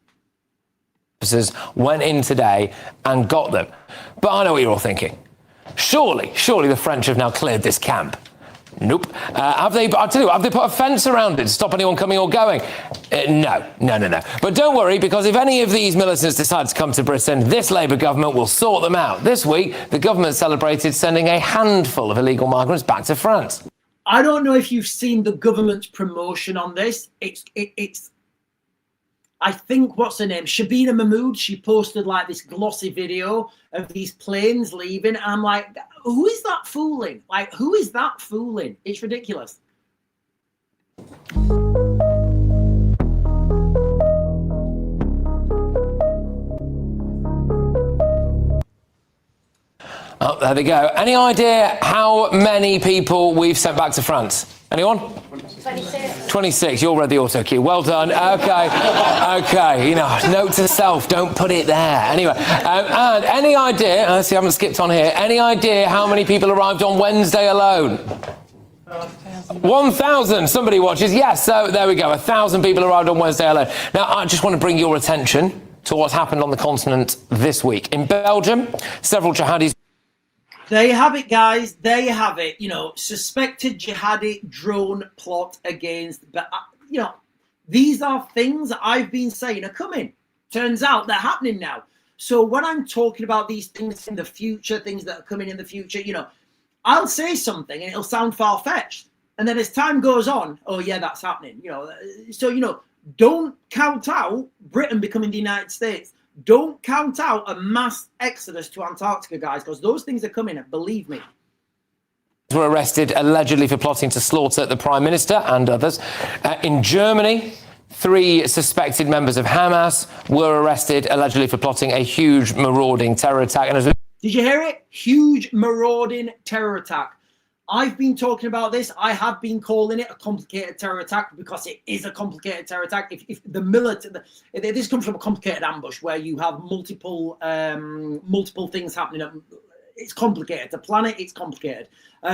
Speaker 2: Officers went in today and got them. But I know what you're all thinking. Surely the French have now cleared this camp. Nope. Have they put a fence around it to stop anyone coming or going? No. But don't worry, because if any of these militants decide to come to Britain, this Labour government will sort them out. This week, the government celebrated sending a handful of illegal migrants back to France.
Speaker 1: I don't know if you've seen the government's promotion on this. It's I think, what's her name? Shabina Mahmood. She posted like this glossy video of these planes leaving. And I'm like, who is that fooling? Like, who is that fooling? It's ridiculous.
Speaker 2: Oh, there they go. Any idea how many people we've sent back to France? Anyone?
Speaker 5: 26.
Speaker 2: 26. You all read the auto cue. Well done. Okay. You know, note to self, don't put it there. Anyway, and any idea, I see I haven't skipped on here, any idea how many people arrived on Wednesday alone? 1,000. Somebody watches. Yes, so there we go. 1,000 people arrived on Wednesday alone. Now, I just want to bring your attention to what's happened on the continent this week. In Belgium, several jihadis.
Speaker 1: There you have it, guys. There you have it. You know, suspected jihadi drone plot against. But, you know, these are things that I've been saying are coming. Turns out they're happening now. So when I'm talking about these things in the future, things that are coming in the future, you know, I'll say something and it'll sound far-fetched. And then as time goes on, oh, yeah, that's happening. You know, so, you know, Don't count out Britain becoming the United States. Don't count out a mass exodus to Antarctica, guys, because those things are coming, believe me.
Speaker 2: Were arrested allegedly for plotting to slaughter the Prime Minister and others. In Germany, 3 suspected members of Hamas were arrested allegedly for plotting a huge marauding terror attack. And
Speaker 1: did you hear it? Huge marauding terror attack. I've been talking about this. I have been calling it a complicated terror attack because it is a complicated terror attack. If the military, this comes from a complicated ambush where you have multiple things happening. It's complicated. The planet, it's complicated. They've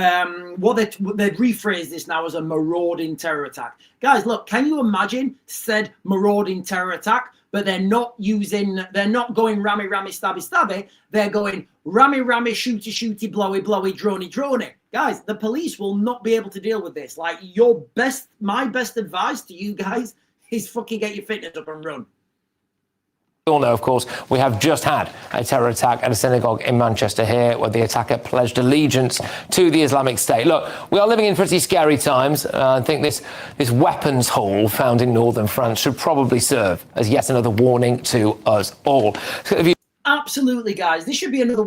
Speaker 1: rephrased this now as a marauding terror attack. Guys, look, can you imagine said marauding terror attack? But they're not going rammy, rammy, stabby, stabby. They're going rammy, rammy, shooty, shooty, blowy, blowy, drony, drony. Guys, the police will not be able to deal with this. Like, my best advice to you guys is fucking get your fitness up and run.
Speaker 2: We all know, of course, we have just had a terror attack at a synagogue in Manchester here where the attacker pledged allegiance to the Islamic State. Look, we are living in pretty scary times. I think this weapons haul found in northern France should probably serve as yet another warning to us all.
Speaker 1: Absolutely, guys. This should be another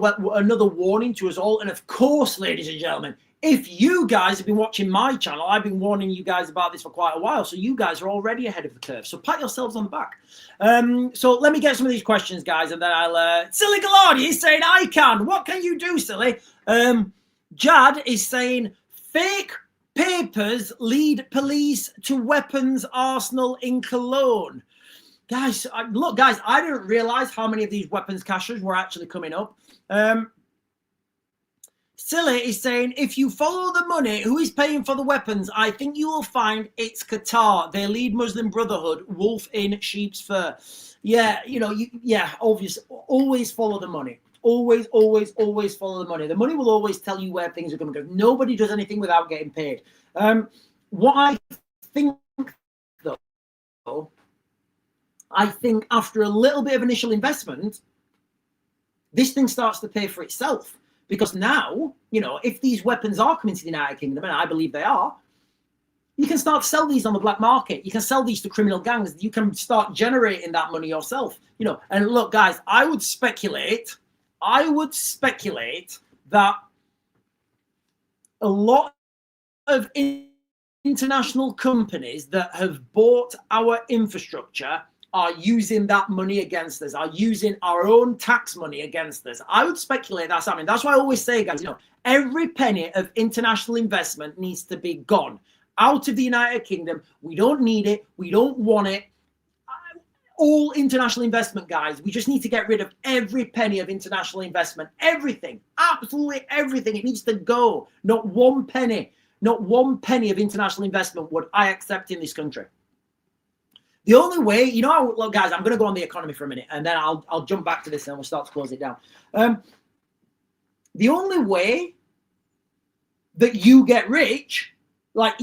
Speaker 1: warning to us all. And of course, ladies and gentlemen, if you guys have been watching my channel, I've been warning you guys about this for quite a while. So you guys are already ahead of the curve. So pat yourselves on the back. So let me get some of these questions, guys, and then I'll... Silly Gallardi is saying, I can. What can you do, Silly? Jad is saying, fake papers lead police to weapons arsenal in Cologne. Guys, look, guys, I didn't realize how many of these weapons caches were actually coming up. Silly is saying, if you follow the money, who is paying for the weapons? I think you will find it's Qatar. They lead Muslim Brotherhood, wolf in sheep's fur. Yeah, obviously, always follow the money. Always, always, always follow the money. The money will always tell you where things are going to go. Nobody does anything without getting paid. What I think, though, I think after a little bit of initial investment, this thing starts to pay for itself. Because now, if these weapons are coming to the United Kingdom, and I believe they are, you can start to sell these on the black market. You can sell these to criminal gangs. You can start generating that money yourself. And look, guys, I would speculate that a lot of international companies that have bought our infrastructure are using that money against us, are using our own tax money against us. I would speculate that's happening. That's why I always say, guys, every penny of international investment needs to be gone out of the United Kingdom. We don't need it. We don't want it. All international investment, guys, we just need to get rid of every penny of international investment. Everything, absolutely everything. It needs to go. Not one penny of international investment would I accept in this country. The only way, look, guys, I'm going to go on the economy for a minute, and then I'll jump back to this, and we'll start to close it down. The only way that you get rich, if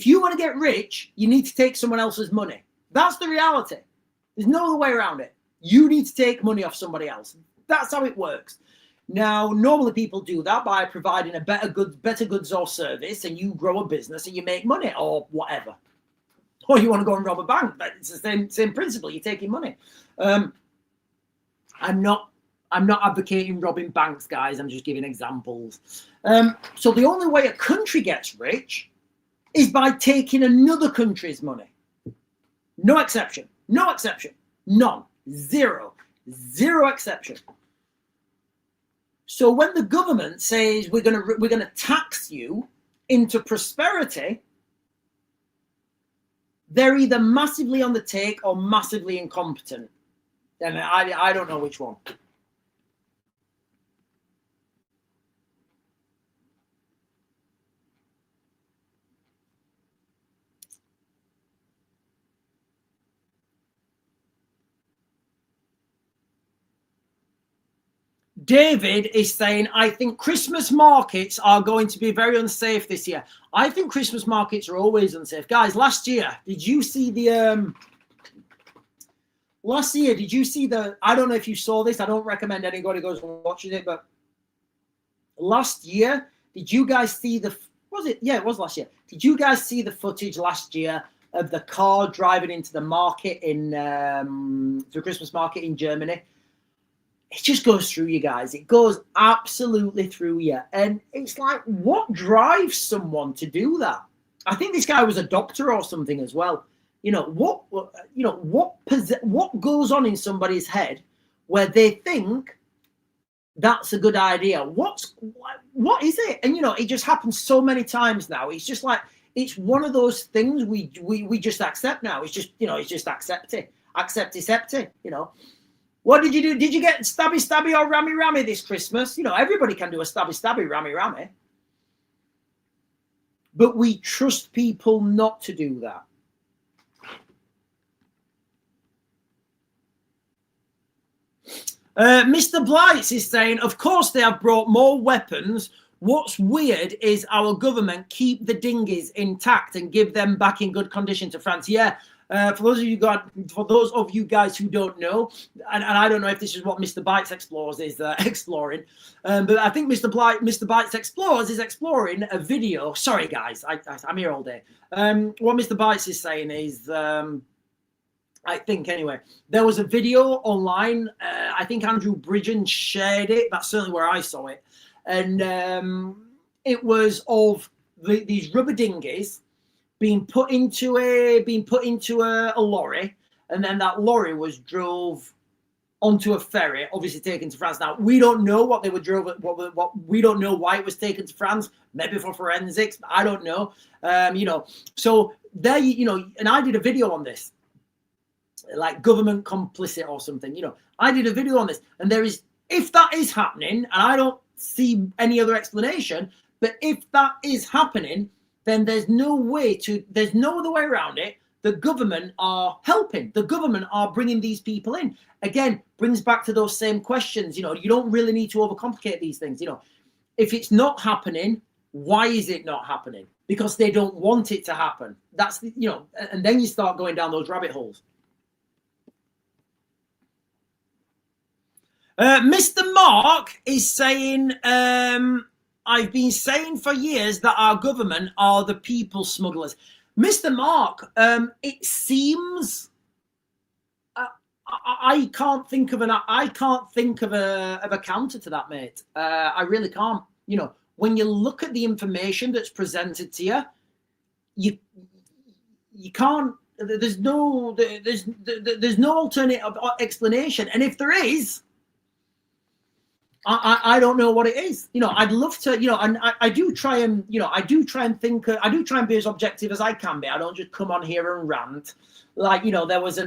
Speaker 1: you want to get rich, you need to take someone else's money. That's the reality. There's no other way around it. You need to take money off somebody else. That's how it works. Now, normally people do that by providing a better goods or service, and you grow a business and you make money or whatever. Or you want to go and rob a bank. It's the same principle. You're taking money. I'm not advocating robbing banks, guys. I'm just giving examples. So the only way a country gets rich is by taking another country's money. No exception. No exception. None. Zero exception. So when the government says we're gonna tax you into prosperity, they're either massively on the take or massively incompetent. And I don't know which one. David is saying, I think Christmas markets are going to be very unsafe this year. I think Christmas markets are always unsafe. Guys, last year, did you see the... I don't know if you saw this. I don't recommend anybody goes and watches it, but last year, did you guys see the... Was it? Yeah, it was last year. Did you guys see the footage last year of the car driving into the market in the Christmas market in Germany. It just goes through you guys. It goes absolutely through you. And it's like, what drives someone to do that? I think this guy was a doctor or something as well. What goes on in somebody's head where they think that's a good idea? What is it? And it just happens so many times now. It's just like, it's one of those things we just accept now. It's just, it's just accept it. What did you do? Did you get stabby or rammy this Christmas? Everybody can do a stabby, rammy. But we trust people not to do that. Mr. Blights is saying, of course they have brought more weapons. What's weird is our government keep the dinghies intact and give them back in good condition to France. Yeah. For those of you guys who don't know, and I don't know if this is what Mr. Bites Explores is exploring, but I think Mr. Bites Explores is exploring a video. Sorry, guys, I'm here all day. What Mr. Bites is saying is, I think anyway, there was a video online. I think Andrew Bridgen shared it. That's certainly where I saw it, and it was of these rubber dinghies being put into a lorry, and then that lorry was drove onto a ferry, obviously taken to France. Now we don't know what they were drove. What we don't know why it was taken to France. Maybe for forensics. I don't know. So there, and I did a video on this, like government complicit or something. I did a video on this, and there is, if that is happening, and I don't see any other explanation, but if that is happening, then there's no other way around it. The government are helping. The government are bringing these people in. Again, brings back to those same questions. You don't really need to overcomplicate these things. If it's not happening, why is it not happening? Because they don't want it to happen. That's and then you start going down those rabbit holes. Mr. Mark is saying, I've been saying for years that our government are the people smugglers. Mr. Mark, it seems I can't think of a counter to that, mate. I really can't. When you look at the information that's presented to you, you can't. There's no alternate explanation, and if there is, I don't know what it is. I'd love to, and I do try and, I do try and be as objective as I can be. I don't just come on here and rant. Like, there was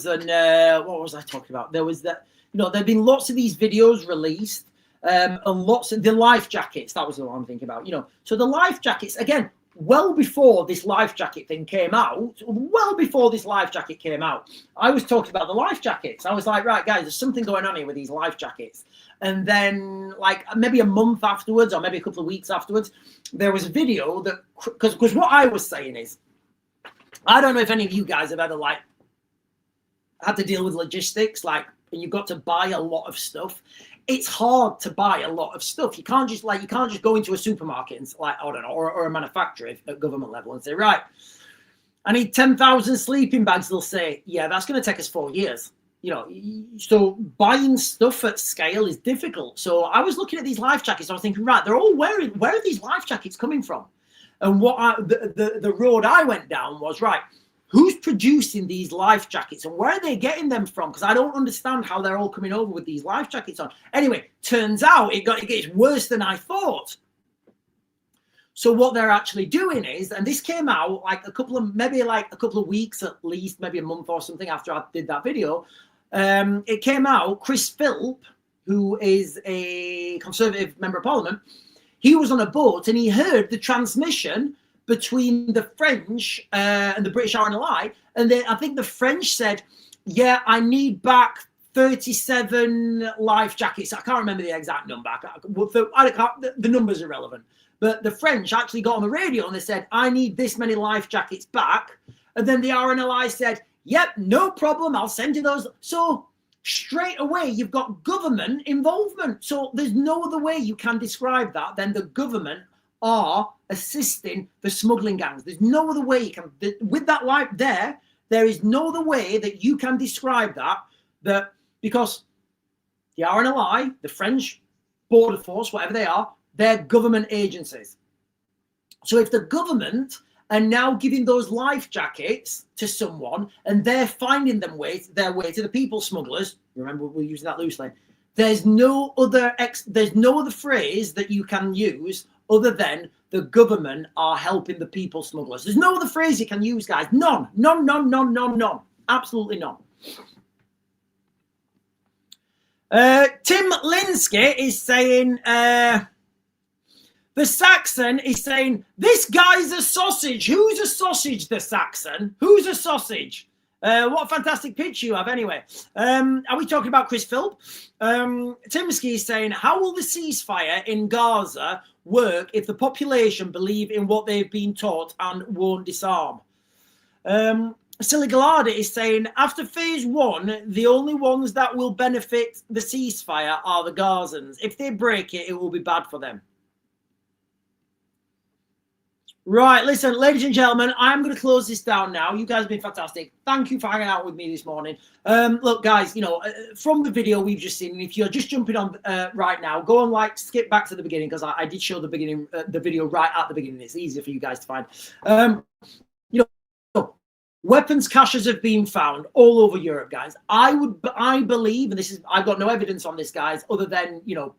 Speaker 1: what was I talking about? There was that, there've been lots of these videos released, and lots of the life jackets. That was the one I'm thinking about, So the life jackets, again, well before this life jacket thing came out, I was talking about the life jackets. I was like, right, guys, there's something going on here with these life jackets. And then, like, maybe a month afterwards, or maybe a couple of weeks afterwards, there was a video that, because what I was saying is, I don't know if any of you guys have ever, like, had to deal with logistics, like, and you've got to buy a lot of stuff. It's hard to buy a lot of stuff. You can't just go into a supermarket and, like, I don't know, or a manufacturer at government level and say, right, I need 10,000 sleeping bags. They'll say, yeah, that's going to take us 4 years. So buying stuff at scale is difficult. So I was looking at these life jackets. I was thinking, right, they're all wearing. Where are these life jackets coming from? And the road I went down was, right, who's producing these life jackets and where are they getting them from? Because I don't understand how they're all coming over with these life jackets on. Anyway, turns out it gets worse than I thought. So what they're actually doing is, and this came out like a couple of weeks at least, maybe a month or something after I did that video. It came out, Chris Philp, who is a Conservative Member of Parliament, he was on a boat and he heard the transmission between the French and the British RNLI, and then I think the French said, yeah, I need back 37 life jackets. I can't remember the exact number. The number's irrelevant. But the French actually got on the radio and they said, I need this many life jackets back. And then the RNLI said, yep, no problem, I'll send you those. So straight away, you've got government involvement. So there's no other way you can describe that than the government are assisting the smuggling gangs. There's no other way you can, with that light there is no other way that you can describe that because the RNLI, the French Border Force, whatever they are, they're government agencies. So if the government are now giving those life jackets to someone and they're finding their way to the people smugglers, remember we're using that loosely, there's no other phrase that you can use other than the government are helping the people smugglers. There's no other phrase you can use, guys. None. Absolutely none. Tim Linsky is saying, the Saxon is saying, this guy's a sausage. Who's a sausage, the Saxon? Who's a sausage? What a fantastic pitch you have, anyway. Are we talking about Chris Philp? Timsky is saying, how will the ceasefire in Gaza work if the population believe in what they've been taught and won't disarm? Silly Gallardi is saying, after phase 1, the only ones that will benefit the ceasefire are the Gazans. If they break it, it will be bad for them. Right, listen, ladies and gentlemen, I'm going to close this down now. You guys have been fantastic. Thank you for hanging out with me this morning. Look, guys, you know, from the video we've just seen, if you're just jumping on right now, go and skip back to the beginning because I did show the beginning, the video right at the beginning. It's easier for you guys to find. You know, weapons caches have been found all over Europe, guys. I believe, and I've got no evidence on this, guys, other than, you know,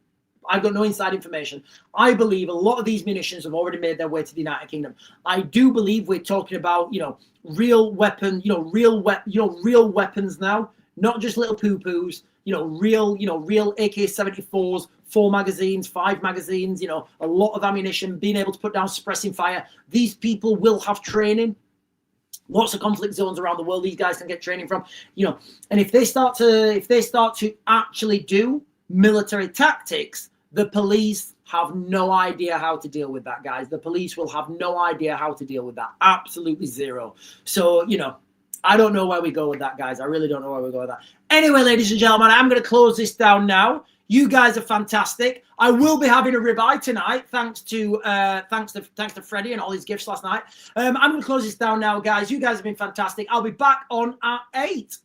Speaker 1: I've got no inside information. I believe a lot of these munitions have already made their way to the United Kingdom. I do believe we're talking about, you know, real weapons now, not just little poo-poos, real AK-74s, 4 magazines, 5 magazines, you know, a lot of ammunition, being able to put down suppressing fire. These people will have training. Lots of conflict zones around the world these guys can get training from, you know, and if they start to actually do military tactics, the police have no idea how to deal with that, guys. The police will have no idea how to deal with that. Absolutely zero. So, you know, I don't know where we go with that, guys. I really don't know where we go with that. Anyway, ladies and gentlemen, I'm going to close this down now. You guys are fantastic. I will be having a ribeye tonight, thanks to Freddie and all his gifts last night. I'm going to close this down now, guys. You guys have been fantastic. I'll be back on at 8.